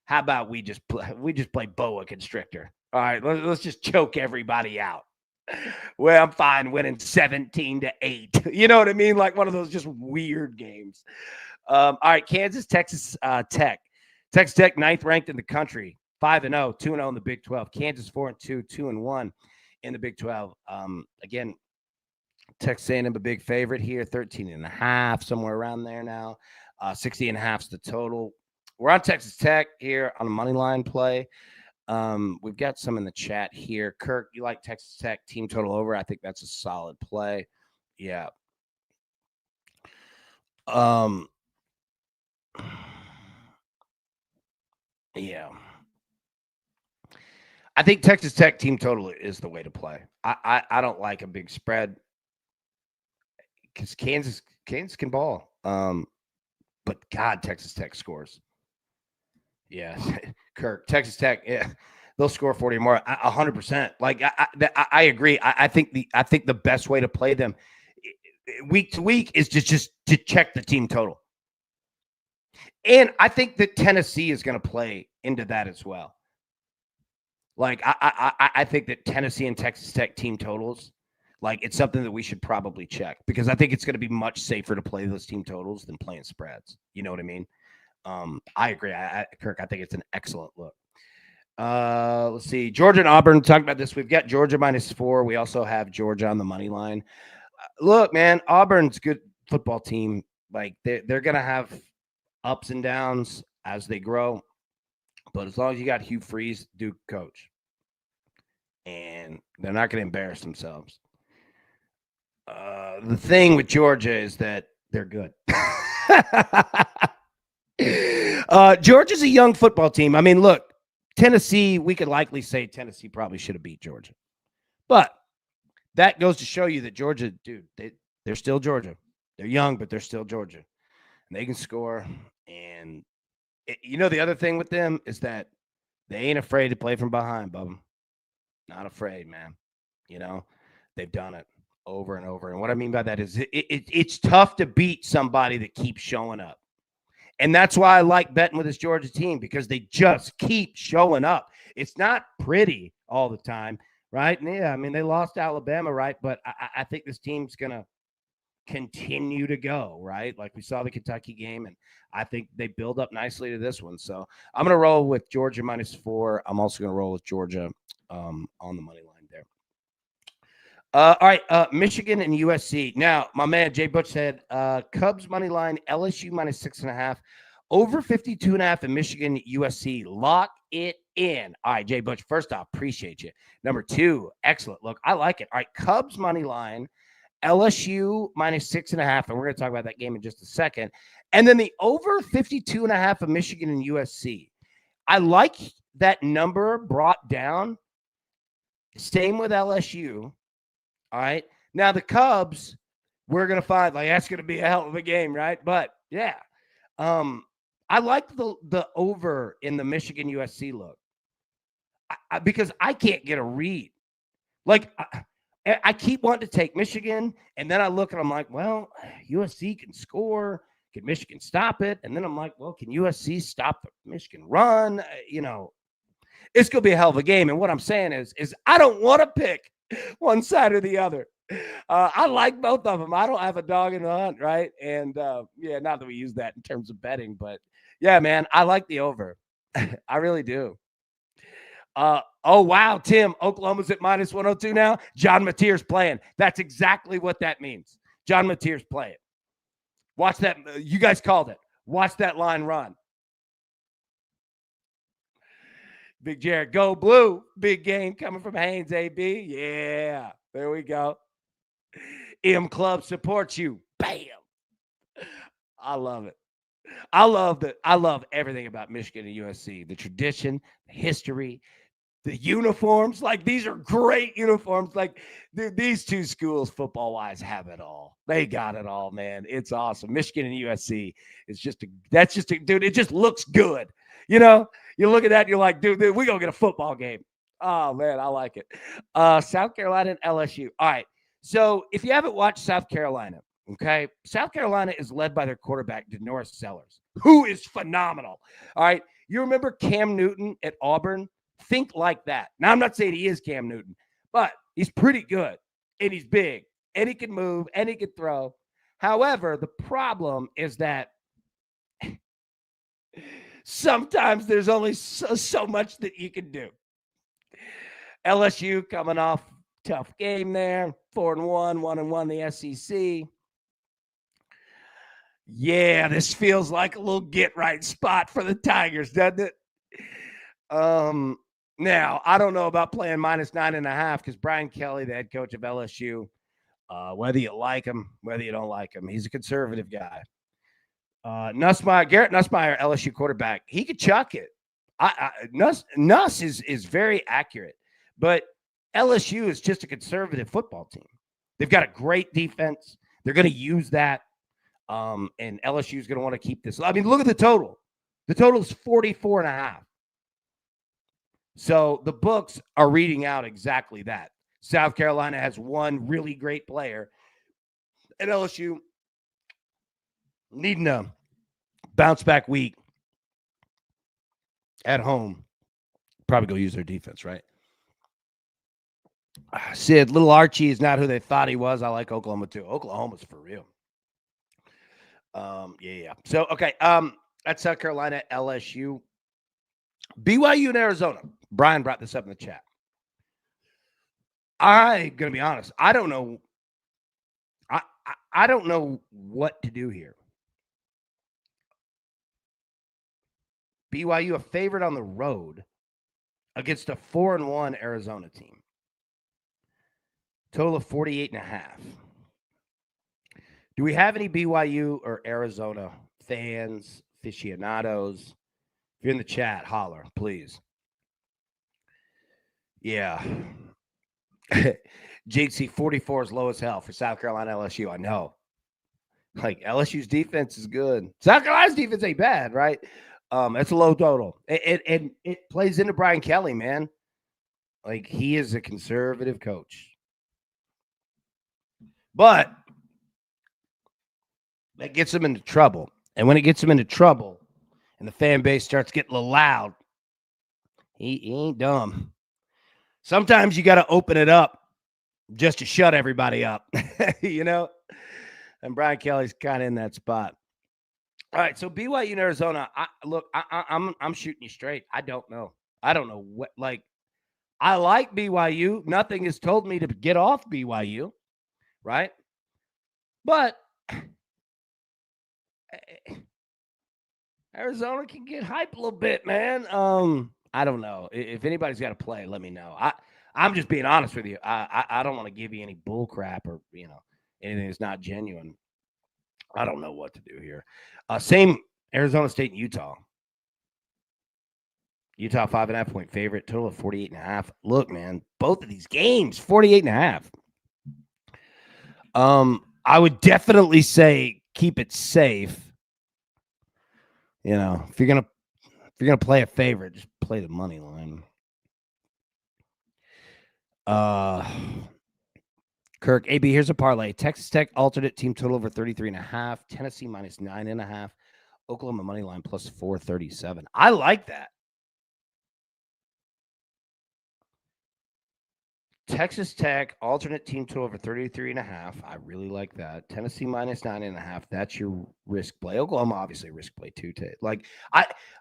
how about we just play boa constrictor? All right, let's just choke everybody out. Well, I'm fine winning 17-8. You know what I mean? Like one of those just weird games. All right, Kansas, Texas Tech. Texas Tech 9th ranked in the country, 5-0, 2-0 in the Big 12. Kansas 4-2, 2-1 in the Big 12. Again, Texas A&M a big favorite here, 13.5, somewhere around there now. 60.5 is the total. We're on Texas Tech here on a money line play. We've got some in the chat here. Kirk, you like Texas Tech team total over? I think that's a solid play. Yeah. Yeah. I think Texas Tech team total is the way to play. I don't like a big spread because Kansas can ball. But God, Texas Tech scores. Yeah, Kirk, Texas Tech, yeah, they'll score 40 more, 100%. Like I agree. I think the best way to play them week to week is just to check the team total. And I think that Tennessee is going to play into that as well. Like I think that Tennessee and Texas Tech team totals, like it's something that we should probably check because I think it's going to be much safer to play those team totals than playing spreads. You know what I mean? I agree. Kirk, I think it's an excellent look. Let's see. Georgia and Auburn, talking about this. We've got Georgia -4. We also have Georgia on the money line. Look, man, Auburn's a good football team. Like they're going to have ups and downs as they grow. But as long as you got Hugh Freeze, Duke coach, and they're not going to embarrass themselves. The thing with Georgia is that they're good. Georgia's a young football team. I mean, look, Tennessee, we could likely say Tennessee probably should have beat Georgia. But that goes to show you that Georgia, dude, they're still Georgia. They're young, but they're still Georgia. And they can score. And, the other thing with them is that they ain't afraid to play from behind, Bubba. Not afraid, man. They've done it over and over. And what I mean by that is it's tough to beat somebody that keeps showing up. And that's why I like betting with this Georgia team because they just keep showing up. It's not pretty all the time, right? And yeah, I mean, they lost to Alabama, right? But I think this team's going to continue to go, right? Like we saw the Kentucky game, and I think they build up nicely to this one. So I'm going to roll with Georgia -4. I'm also going to roll with Georgia on the money line there. All right, Michigan and USC. Now, my man Jay Butch said Cubs money line, LSU -6.5, over 52.5 in Michigan, USC. Lock it in. All right, Jay Butch, first off, appreciate you. Number 2, excellent. Look, I like it. All right, Cubs money line, LSU -6.5, and we're going to talk about that game in just a second. And then the over 52.5 of Michigan and USC. I like that number brought down. Same with LSU. All right. Now the Cubs, we're gonna find like that's gonna be a hell of a game, right? But yeah, um, I like the over in the Michigan USC look because I can't get a read. Like I keep wanting to take Michigan, and then I look and I'm like, well, USC can score. Can Michigan stop it? And then I'm like, well, can USC stop the Michigan run? It's gonna be a hell of a game. And what I'm saying is I don't want to pick one side or the other. I like both of them. I don't have a dog in the hunt, right? And yeah, not that we use that in terms of betting, but yeah, man, I like the over. I really do. Oh wow, Tim, Oklahoma's at minus 102 now. John Mateer's playing. That's exactly what that means. John Mateer's playing. Watch that. You guys called it. Watch that line run. Big Jared, go blue. Big game coming from Haynes, AB. Yeah, there we go. M Club supports you. Bam. I love it. I love that. I love everything about Michigan and USC. The tradition, the history, the uniforms. Like these are great uniforms. Like dude, these two schools, football wise, have it all. They got it all, man. It's awesome. Michigan and USC is dude. It just looks good. You know, you look at that, and you're like, dude, we gonna get a football game. Oh man, I like it. South Carolina and LSU. All right. So if you haven't watched South Carolina, okay, South Carolina is led by their quarterback, Denoris Sellers, who is phenomenal. All right. You remember Cam Newton at Auburn? Think like that. Now, I'm not saying he is Cam Newton, but he's pretty good and he's big and he can move and he can throw. However, the problem is that sometimes there's only so much that you can do. LSU coming off tough game there, 4-1, 1-1 the SEC. Yeah, this feels like a little get right spot for the Tigers, doesn't it? Now I don't know about playing minus 9.5 because Brian Kelly, the head coach of LSU, whether you like him, whether you don't like him, he's a conservative guy. Garrett Nussmeier, LSU quarterback, he could chuck it. Nuss is very accurate, but LSU is just a conservative football team. They've got a great defense. They're going to use that. And LSU is going to want to keep this. I mean, look at the total. The total is 44.5. So the books are reading out exactly that. South Carolina has one really great player, and LSU needing a bounce back week at home. Probably go use their defense, right? Sid, little Archie is not who they thought he was. I like Oklahoma too. Oklahoma's for real. Yeah. So okay. That's South Carolina, LSU, BYU, and Arizona. Brian brought this up in the chat. I'm gonna be honest. I don't know. I don't know what to do here. BYU a favorite on the road against a 4-1 Arizona team. Total of 48.5. Do we have any BYU or Arizona fans, aficionados? If you're in the chat, holler, please. Yeah. JC 44 is low as hell for South Carolina LSU. I know. Like LSU's defense is good. South Carolina's defense ain't bad, right? It's a low total. And it plays into Brian Kelly, man. Like he is a conservative coach. But that gets him into trouble. And when it gets him into trouble and the fan base starts getting a little loud, he ain't dumb. Sometimes you got to open it up just to shut everybody up, you know? And Brian Kelly's kind of in that spot. All right, so BYU and Arizona. I'm shooting you straight. I don't know what. Like, I like BYU. Nothing has told me to get off BYU, right? But Arizona can get hype a little bit, man. I don't know. If anybody's got to play, let me know. I'm just being honest with you. I don't want to give you any bull crap or anything that's not genuine. I don't know what to do here. Same Arizona State and Utah. Utah 5.5-point favorite, total of 48.5. Look, man, both of these games, 48.5. I would definitely say keep it safe. You know, if you're gonna play a favorite, just play the money line. Kirk, AB, here's a parlay. Texas Tech alternate team total over 33.5. Tennessee minus 9.5. Oklahoma money line plus 437. I like that. Texas Tech alternate team total over 33.5. I really like that. Tennessee minus 9.5. That's your risk play. Oklahoma obviously risk play too. Like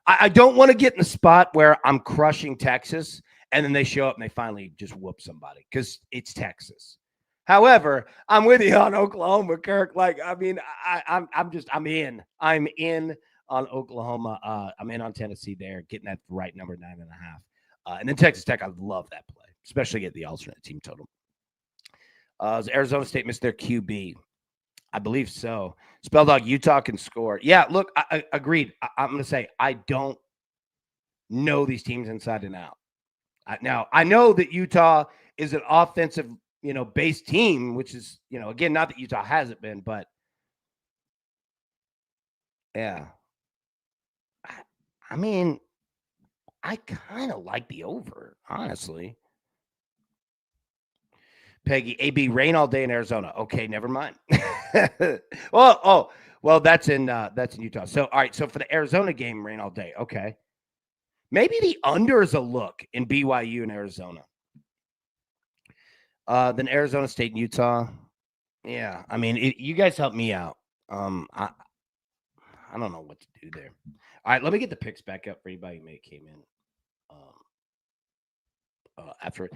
I don't want to get in the spot where I'm crushing Texas and then they show up and they finally just whoop somebody because it's Texas. However, I'm with you on Oklahoma, Kirk. Like, I mean, I'm in. I'm in on Oklahoma. I'm in on Tennessee there, getting that right number 9.5. And then Texas Tech, I love that play, especially at the alternate team total. Does Arizona State miss their QB? I believe so. Spell Dog, Utah can score. Yeah, look, I agreed. I'm going to say I don't know these teams inside and out. Now, I know that Utah is an offensive, based team, which is, again, not that Utah hasn't been, but yeah. I mean, I kind of like the over, honestly. Peggy, AB, rain all day in Arizona. Okay, never mind. Well, that's in Utah. So, all right. So for the Arizona game, rain all day. Okay, maybe the under is a look in BYU and Arizona. Then Arizona State and Utah. Yeah, I mean, you guys help me out. I don't know what to do there. All right, let me get the picks back up for anybody who may have came in. After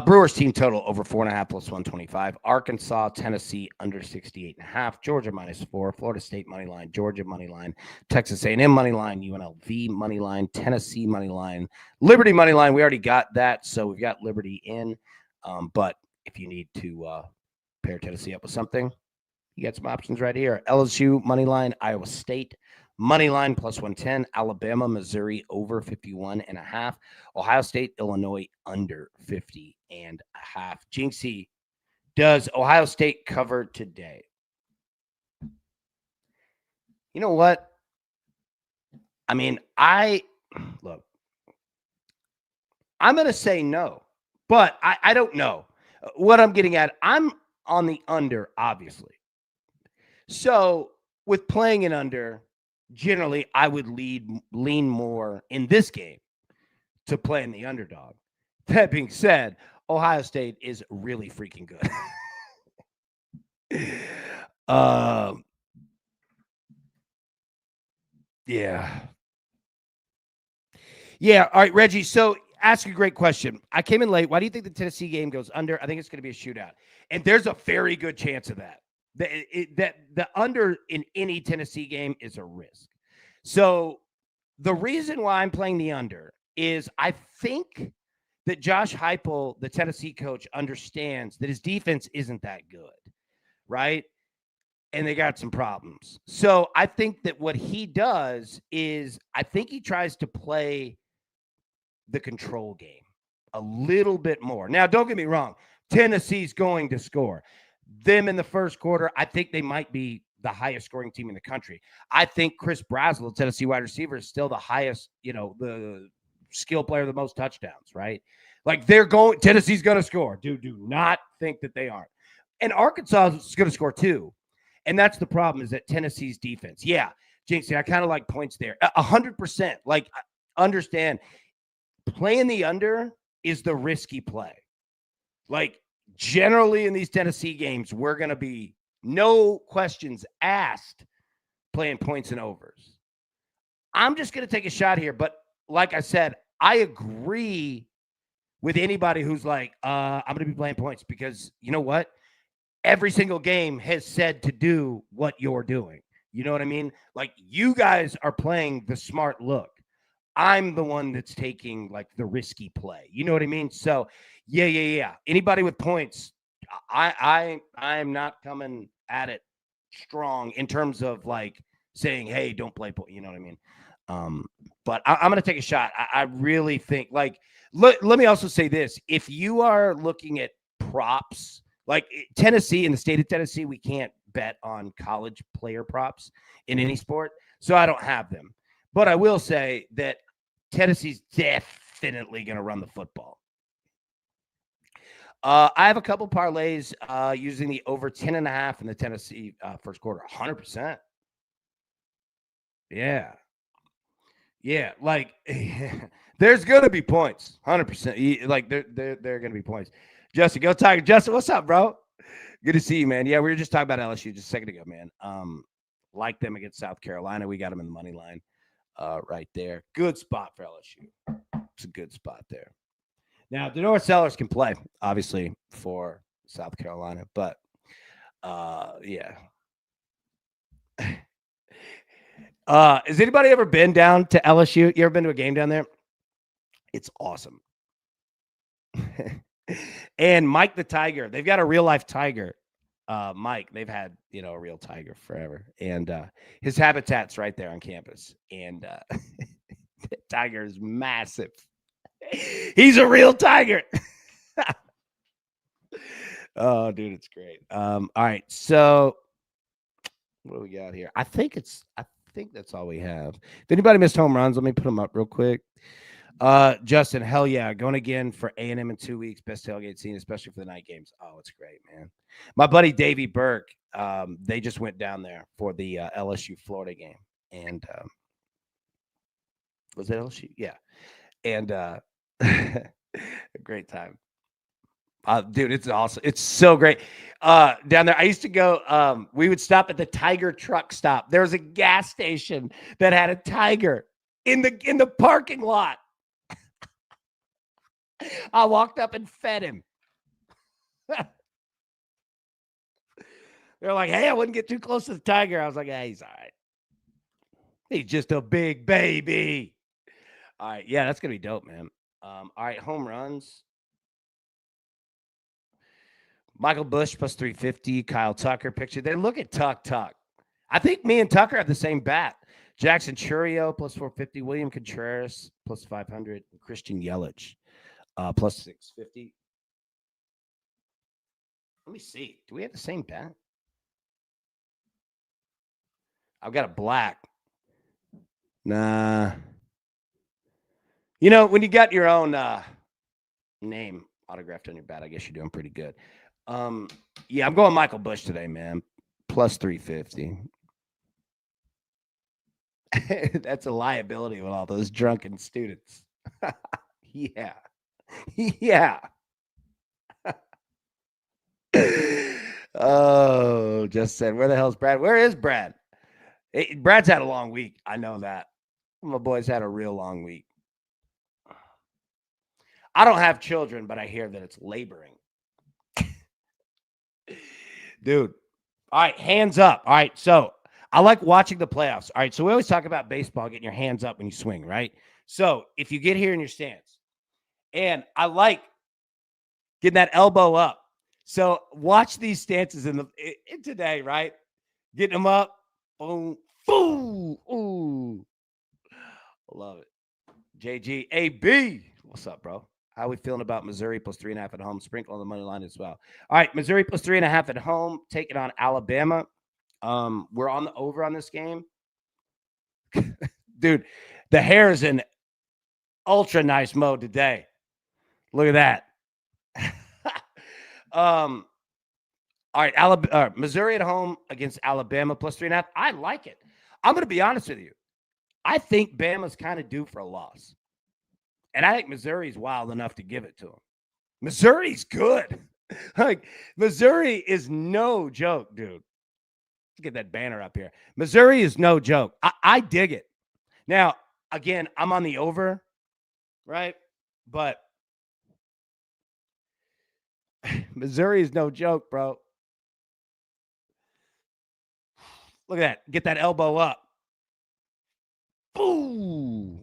Brewers team total over 4.5 plus 125. Arkansas, Tennessee under 68.5. Georgia minus 4. Florida State money line. Georgia money line. Texas A&M money line. UNLV money line. Tennessee money line. Liberty money line. We already got that, so we've got Liberty in. But if you need to pair Tennessee up with something, you got some options right here. LSU money line. Iowa State money line plus 110. Alabama, Missouri over 51.5. Ohio State, Illinois under 50.5. Jinxie, does Ohio State cover today? You know what? I mean, I'm going to say no, but I don't know. What I'm getting at, I'm on the under, obviously. So with playing an under, generally I would lean more in this game to playing the underdog. That being said, Ohio State is really freaking good. Yeah. Yeah. All right, Reggie. So ask a great question. I came in late. Why do you think the Tennessee game goes under? I think it's going to be a shootout. And there's a very good chance of that. That the under in any Tennessee game is a risk. So the reason why I'm playing the under is I think that Josh Heupel, the Tennessee coach, understands that his defense isn't that good, right? And they got some problems. So I think that what he does is I think he tries to play the control game a little bit more. Now, don't get me wrong. Tennessee's going to score. Them in the first quarter, I think they might be the highest scoring team in the country. I think Chris Brazel, Tennessee wide receiver, is still the highest, the skill player, the most touchdowns, right? Like Tennessee's going to score. Do not think that they aren't. And Arkansas is going to score too. And that's the problem is that Tennessee's defense. Yeah, Jinxie, I kind of like points there. 100%. Like, understand, playing the under is the risky play. Like, generally in these Tennessee games, we're going to be no questions asked playing points and overs. I'm just going to take a shot here. But like I said, I agree with anybody who's like, I'm going to be playing points because you know what? Every single game has said to do what you're doing. You know what I mean? Like, you guys are playing the smart look. I'm the one that's taking like the risky play. You know what I mean? So yeah. Anybody with points, I am not coming at it strong in terms of like saying, hey, don't play point. You know what I mean? But I'm going to take a shot. I really think, like, let me also say this. If you are looking at props, like Tennessee, in the state of Tennessee, we can't bet on college player props in any sport. So I don't have them. But I will say that Tennessee's definitely going to run the football. I have a couple parlays using the over 10.5 in the Tennessee first quarter. 100%. Yeah. Yeah, like there's gonna be points, 100%. Like there are gonna be points. Justin, go Tiger. Justin, what's up, bro? Good to see you, man. Yeah, we were just talking about LSU just a second ago, man. Like them against South Carolina, we got them in the money line, right there. Good spot for LSU. It's a good spot there. Now the North Sellers can play, obviously, for South Carolina, but yeah. Has anybody ever been down to LSU? You ever been to a game down there? It's awesome. And Mike the Tiger, they've got a real life tiger. Mike, they've had, a real tiger forever. And his habitat's right there on campus. And the tiger is massive. He's a real tiger. Oh, dude, it's great. All right. So what do we got here? I think that's all we have. If anybody missed home runs, let me put them up real quick. Justin, hell yeah, going again for A&M in 2 weeks. Best tailgate scene, especially for the night games. Oh, it's great, man. My buddy Davey Burke, they just went down there for the LSU Florida game, and was it LSU? Yeah, and a great time. Dude, it's awesome. It's so great. Down there, I used to go. We would stop at the Tiger truck stop. There was a gas station that had a tiger in the parking lot. I walked up and fed him. They're like, "Hey, I wouldn't get too close to the tiger." I was like, "Hey, he's all right. He's just a big baby." All right, yeah, that's gonna be dope, man. All right, home runs. Michael Bush plus 350. Kyle Tucker picture. Then look at Tuck. I think me and Tucker have the same bat. Jackson Churio plus 450. William Contreras plus 500. Christian Yelich plus 650. Let me see. Do we have the same bat? I've got a black. Nah. When you got your own name autographed on your bat, I guess you're doing pretty good. Yeah, I'm going Michael Bush today, man. Plus 350. That's a liability with all those drunken students. Yeah. Yeah. Oh, just said, where the hell's Brad? Where is Brad? Hey, Brad's had a long week. I know that. My boy's had a real long week. I don't have children, but I hear that it's laboring. Dude. All right, hands up. All right, so I like watching the playoffs. All right, so we always talk about baseball, getting your hands up when you swing, right? So if you get here in your stance, and I like getting that elbow up. So watch these stances in today, right? Getting them up. Boom. Boom. Ooh. Love it. JG. AB. What's up, bro? How are we feeling about Missouri plus 3.5 at home? Sprinkle on the money line as well. All right, Missouri plus 3.5 at home. Taking on Alabama. We're on the over on this game. Dude, the hair is in ultra nice mode today. Look at that. All right, Missouri at home against Alabama plus 3.5. I like it. I'm going to be honest with you. I think Bama's kind of due for a loss. And I think Missouri's wild enough to give it to them. Missouri's good. Like, Missouri is no joke, dude. Let's get that banner up here. Missouri is no joke. I dig it. Now, again, I'm on the over, right? But Missouri is no joke, bro. Look at that. Get that elbow up. Ooh.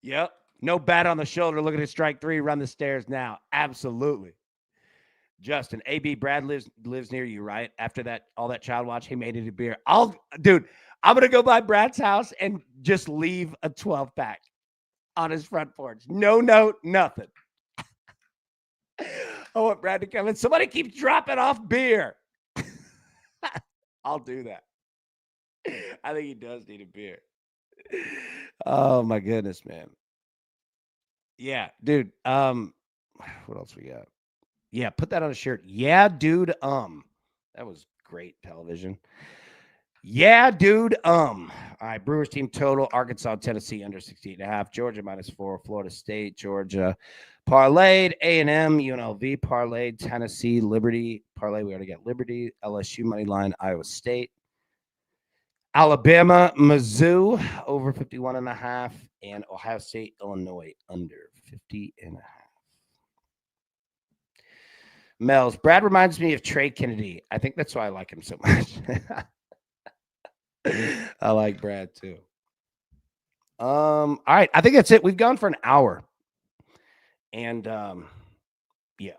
Yep. No bat on the shoulder. Look at his strike three. Run the stairs now. Absolutely. Justin, AB Brad lives near you, right? After that, all that child watch, he made it a beer. Dude, I'm going to go by Brad's house and just leave a 12-pack on his front porch. No note, nothing. I want Brad to come in. Somebody keeps dropping off beer. I'll do that. I think he does need a beer. Oh my goodness, man. Yeah, dude. What else we got? Yeah, put that on a shirt. Yeah, dude. That was great television. Yeah, dude. All right, Brewers team total. Arkansas, Tennessee under 68.5. Georgia -4. Florida State, Georgia parlayed. A&M, UNLV parlayed. Tennessee, Liberty parlay. We already got Liberty. LSU money line. Iowa State. Alabama, Mizzou over 51.5, and Ohio State, Illinois under 50.5. Mel's Brad reminds me of Trey Kennedy. I think that's why I like him so much. I like Brad too. All right, I think that's it. We've gone for an hour, and yeah,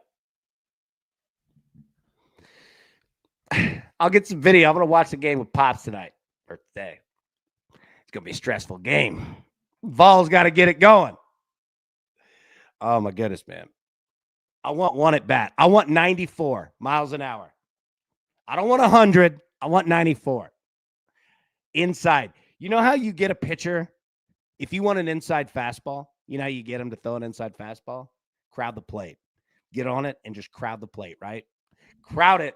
I'll get some video. I'm gonna watch the game with Pops tonight. Birthday. It's gonna be a stressful game. Vol's got to get it going. Oh my goodness, man. I want one at bat. I want 94 miles an hour. I don't want 100. I want 94. Inside. You know how you get a pitcher? If you want an inside fastball, you know how you get him to throw an inside fastball? Crowd the plate. Get on it and just crowd the plate, right? Crowd it.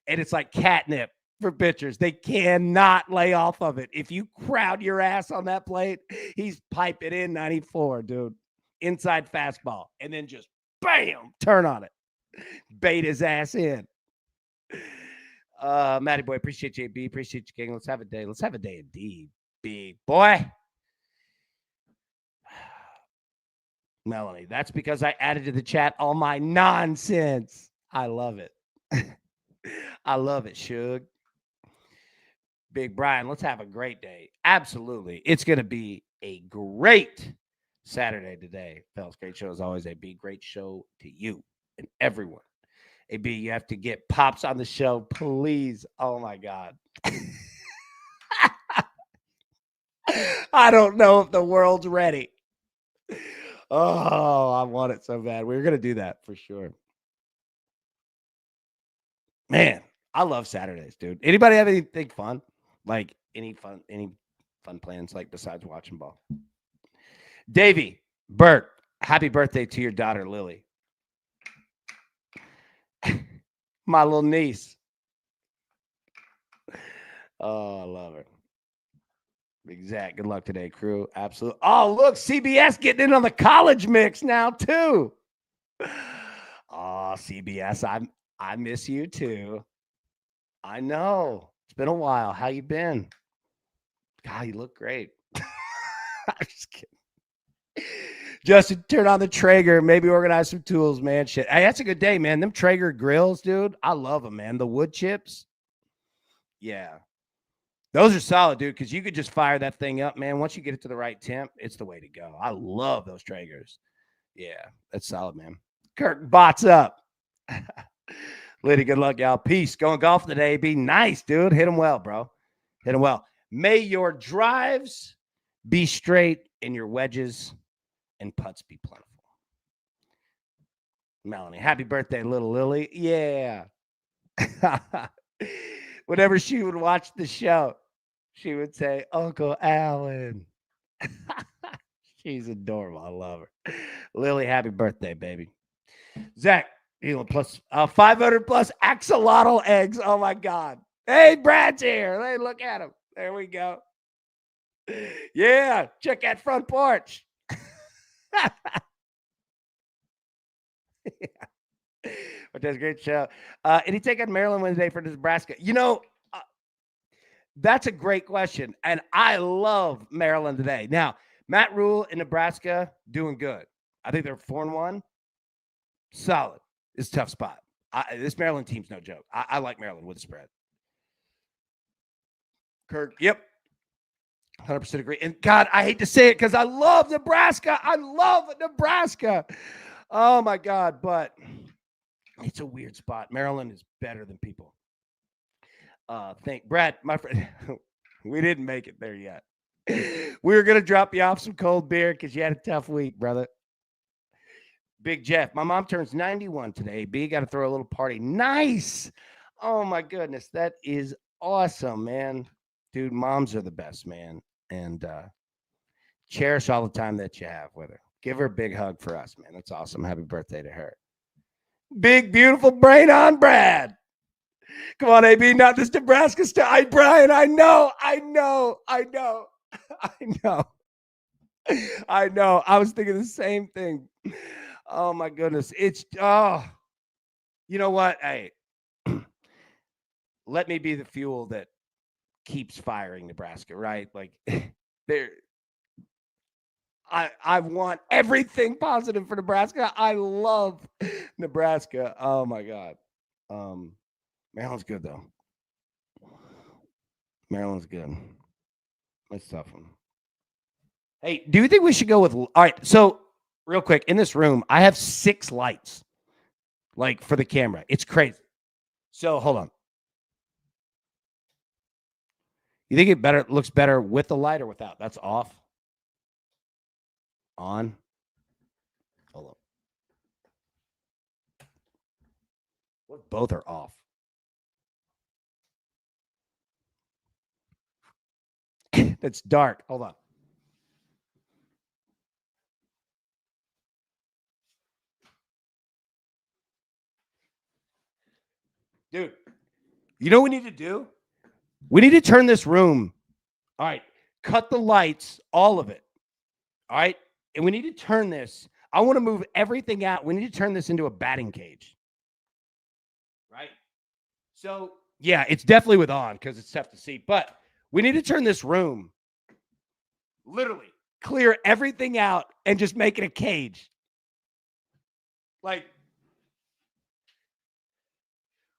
And it's like catnip for pitchers. They cannot lay off of it. If you crowd your ass on that plate, he's piping in 94, dude. Inside fastball. And then just bam, turn on it. Bait his ass in. Matty boy, appreciate you, AB. Appreciate you, King. Let's have a day. Let's have a day indeed, big boy. Melanie, that's because I added to the chat all my nonsense. I love it. I love it, Suge. Big Brian, let's have a great day. Absolutely. It's going to be a great Saturday today. Fellas, great show as always. A big great show to you and everyone. AB, you have to get Pops on the show, please. Oh, my God. I don't know if the world's ready. Oh, I want it so bad. We're going to do that for sure. Man, I love Saturdays, dude. Anybody have anything fun? Like any fun plans like besides watching ball? Davey, Bert, happy birthday to your daughter, Lily. My little niece. Oh, I love her. Exact. Good luck today, crew. Absolutely. Oh, look, CBS getting in on the college mix now, too. Oh, CBS, I miss you, too. I know. It's been a while. How you been? God, you look great. I'm just kidding. Justin, turn on the Traeger. Maybe organize some tools, man. Shit. Hey, that's a good day, man. Them Traeger grills, dude. I love them, man. The wood chips. Yeah. Those are solid, dude, because you could just fire that thing up, man. Once you get it to the right temp, it's the way to go. I love those Traegers. Yeah, that's solid, man. Kirk bots up. Liddy, good luck, y'all. Peace. Going golf today. Be nice, dude. Hit them well, bro. Hit them well. May your drives be straight and your wedges and putts be plentiful. Melanie, happy birthday, little Lily. Yeah. Whenever she would watch the show, she would say, Uncle Alan. She's adorable. I love her. Lily, happy birthday, baby. Zach, plus 500 plus axolotl eggs. Oh, my God. Hey, Brad's here. Hey, look at him. There we go. Yeah, check that front porch. Yeah. But that's a great show. Any take on Maryland Wednesday for Nebraska? You know, that's a great question. And I love Maryland today. Now, Matt Rule in Nebraska doing good. I think they're 4-1. Solid. It's a tough spot. This Maryland team's no joke. I like Maryland with the spread. Kirk, yep. 100% agree. And God, I hate to say it because I love Nebraska. I love Nebraska. Oh, my God. But it's a weird spot. Maryland is better than people. Brad, my friend. We didn't make it there yet. We were going to drop you off some cold beer because you had a tough week, brother. Big Jeff, my mom turns 91 today. B, got to throw a little party. Nice. Oh, my goodness. That is awesome, man. Dude, moms are the best, man. And cherish all the time that you have with her. Give her a big hug for us, man. That's awesome. Happy birthday to her. Big, beautiful brain on Brad. Come on, AB, not this Nebraska style. Brian, I know. I know. I was thinking the same thing. Oh, my goodness. You know what? Hey, let me be the fuel that keeps firing Nebraska, right? Like, I want everything positive for Nebraska. I love Nebraska. Oh, my God. Maryland's good, though. Maryland's good. That's a tough one. Hey, do you think we should go with... All right, so real quick, in this room, I have 6 lights, like, for the camera. It's crazy. So, hold on. You think it looks better with the light or without? That's off. On. Hold on. What? Both are off. That's dark. Hold on. Dude, you know what we need to do? We need to turn this room. All right. Cut the lights, all of it. All right. And we need to turn this. I want to move everything out. We need to turn this into a batting cage. Right? So, yeah, it's definitely with on because it's tough to see. But we need to turn this room, literally clear everything out and just make it a cage. Like,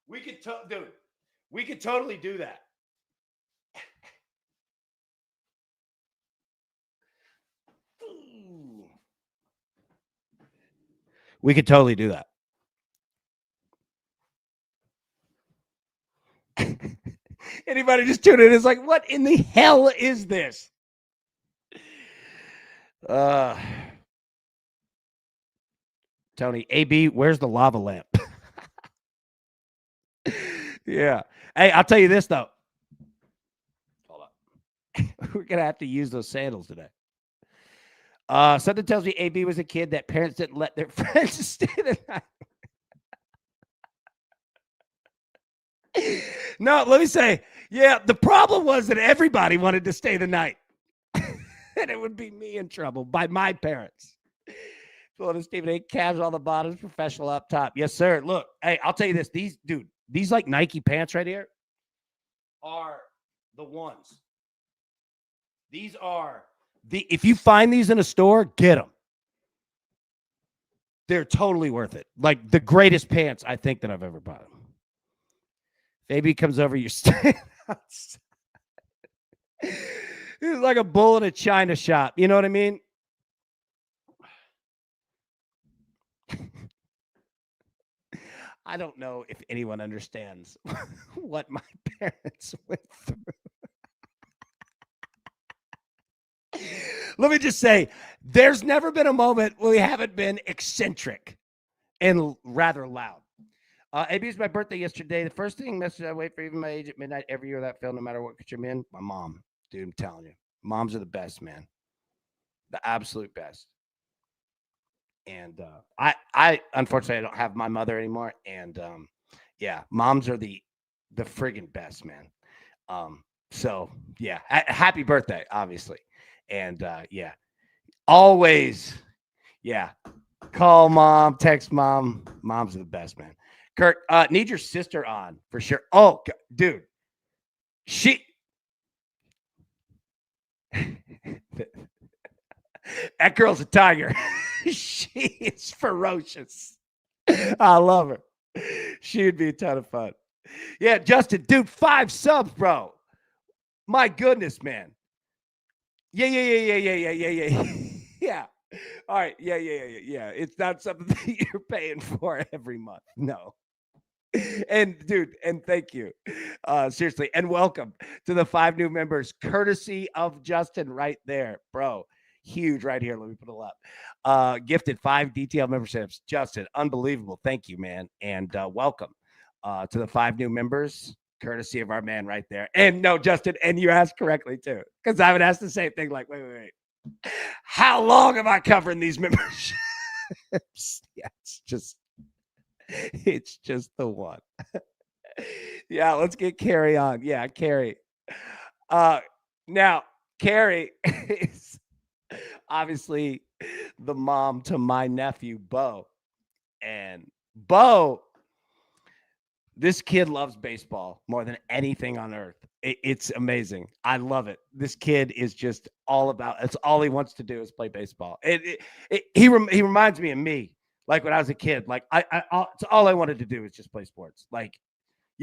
we could totally do that. We could totally do that. Anybody just tune in? It's like, what in the hell is this? Tony, AB, where's the lava lamp? Yeah. Hey, I'll tell you this, though. Hold on. We're going to have to use those sandals today. Something tells me AB was a kid that parents didn't let their friends stay the night. No, let me say, yeah, the problem was that everybody wanted to stay the night. And it would be me in trouble by my parents. Florida Stephen A. Cavs on the bottom, professional up top. Yes, sir. Look, hey, I'll tell you this. These like Nike pants right here are the ones. These are if you find these in a store, get them. They're totally worth it. Like the greatest pants I think that I've ever bought. Maybe comes over your stand. It's like a bull in a china shop. You know what I mean? I don't know if anyone understands what my parents went through. Let me just say, there's never been a moment where we haven't been eccentric and rather loud. AB was my birthday yesterday. The first message I wait for, even my age at midnight every year that film, no matter what country I'm in, my mom. Dude, I'm telling you, moms are the best, man. The absolute best. And I unfortunately I don't have my mother anymore. And yeah, moms are the friggin' best, man. So yeah, happy birthday, obviously. And yeah, always, yeah. Call mom, text mom. Moms are the best, man. Kurt, need your sister on for sure. Oh, dude, that girl's a tiger. She is ferocious. I love her. She would be a ton of fun. Yeah, Justin, dude, 5 subs, bro. My goodness, man. Yeah. Yeah. All right. Yeah. It's not something that you're paying for every month. No. And dude, and thank you. Seriously, and welcome to the 5 new members, courtesy of Justin right there, bro. Huge right here. Let me put it up. Gifted 5 DTL memberships. Justin, unbelievable. Thank you, man. And welcome to the 5 new members, courtesy of our man right there. And no, Justin, and you asked correctly too, because I would ask the same thing like, wait. How long am I covering these memberships? Yeah, it's just the one. Yeah, let's get Carrie on. Yeah, Carrie. Now Carrie is obviously the mom to my nephew, Bo. And Bo, this kid loves baseball more than anything on earth. It's amazing. I love it. This kid is just all about. It's all he wants to do is play baseball. He reminds me of me, like when I was a kid. Like it's all I wanted to do is just play sports. Like,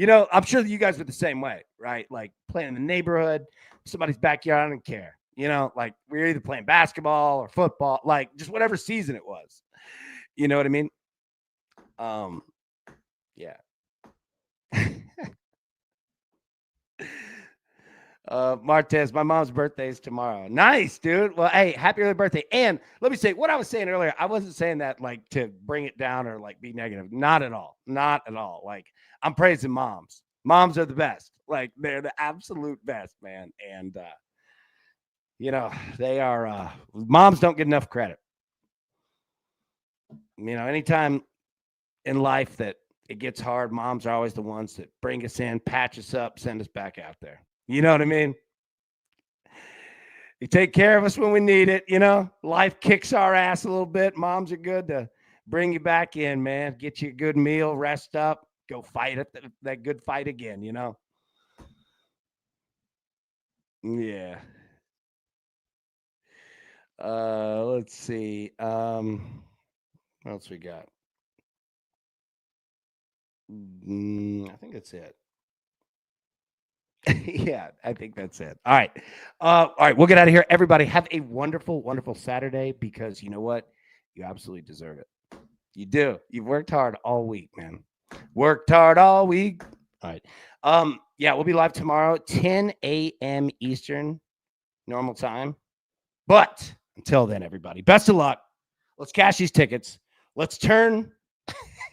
I'm sure that you guys were the same way, right? Like playing in the neighborhood, somebody's backyard. I don't care. Like we were either playing basketball or football, like just whatever season it was. You know what I mean? Yeah. Martez, my mom's birthday is tomorrow. Nice, dude. Well, hey, happy early birthday. And let me say what I was saying earlier. I wasn't saying that like to bring it down or like be negative. Not at all. Not at all. Like I'm praising moms. Moms are the best. Like they're the absolute best, man. And they are moms don't get enough credit. Anytime in life that it gets hard, moms are always the ones that bring us in, patch us up, send us back out there. You know what I mean? You take care of us when we need it. Life kicks our ass a little bit. Moms are good to bring you back in, man. Get you a good meal, rest up, go fight it, that good fight again, Yeah. Let's see. What else we got? I think that's it. Yeah, I think that's it. All right. All right, we'll get out of here. Everybody have a wonderful, wonderful Saturday because you know what? You absolutely deserve it. You do. You've worked hard all week, man. Worked hard all week. All right. Yeah, we'll be live tomorrow, 10 a.m. Eastern, normal time. But until then, everybody, best of luck. Let's cash these tickets. Let's turn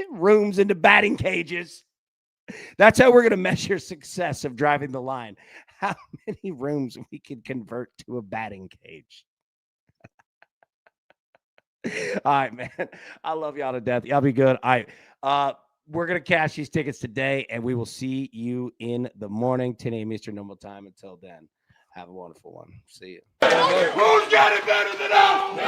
rooms into batting cages. That's how we're going to measure success of driving the line. How many rooms we can convert to a batting cage. All right, man. I love y'all to death. Y'all be good. All right. We're going to cash these tickets today, and we will see you in the morning, 10 a.m. Eastern normal time. Until then, have a wonderful one. See you. Who's got it better than us?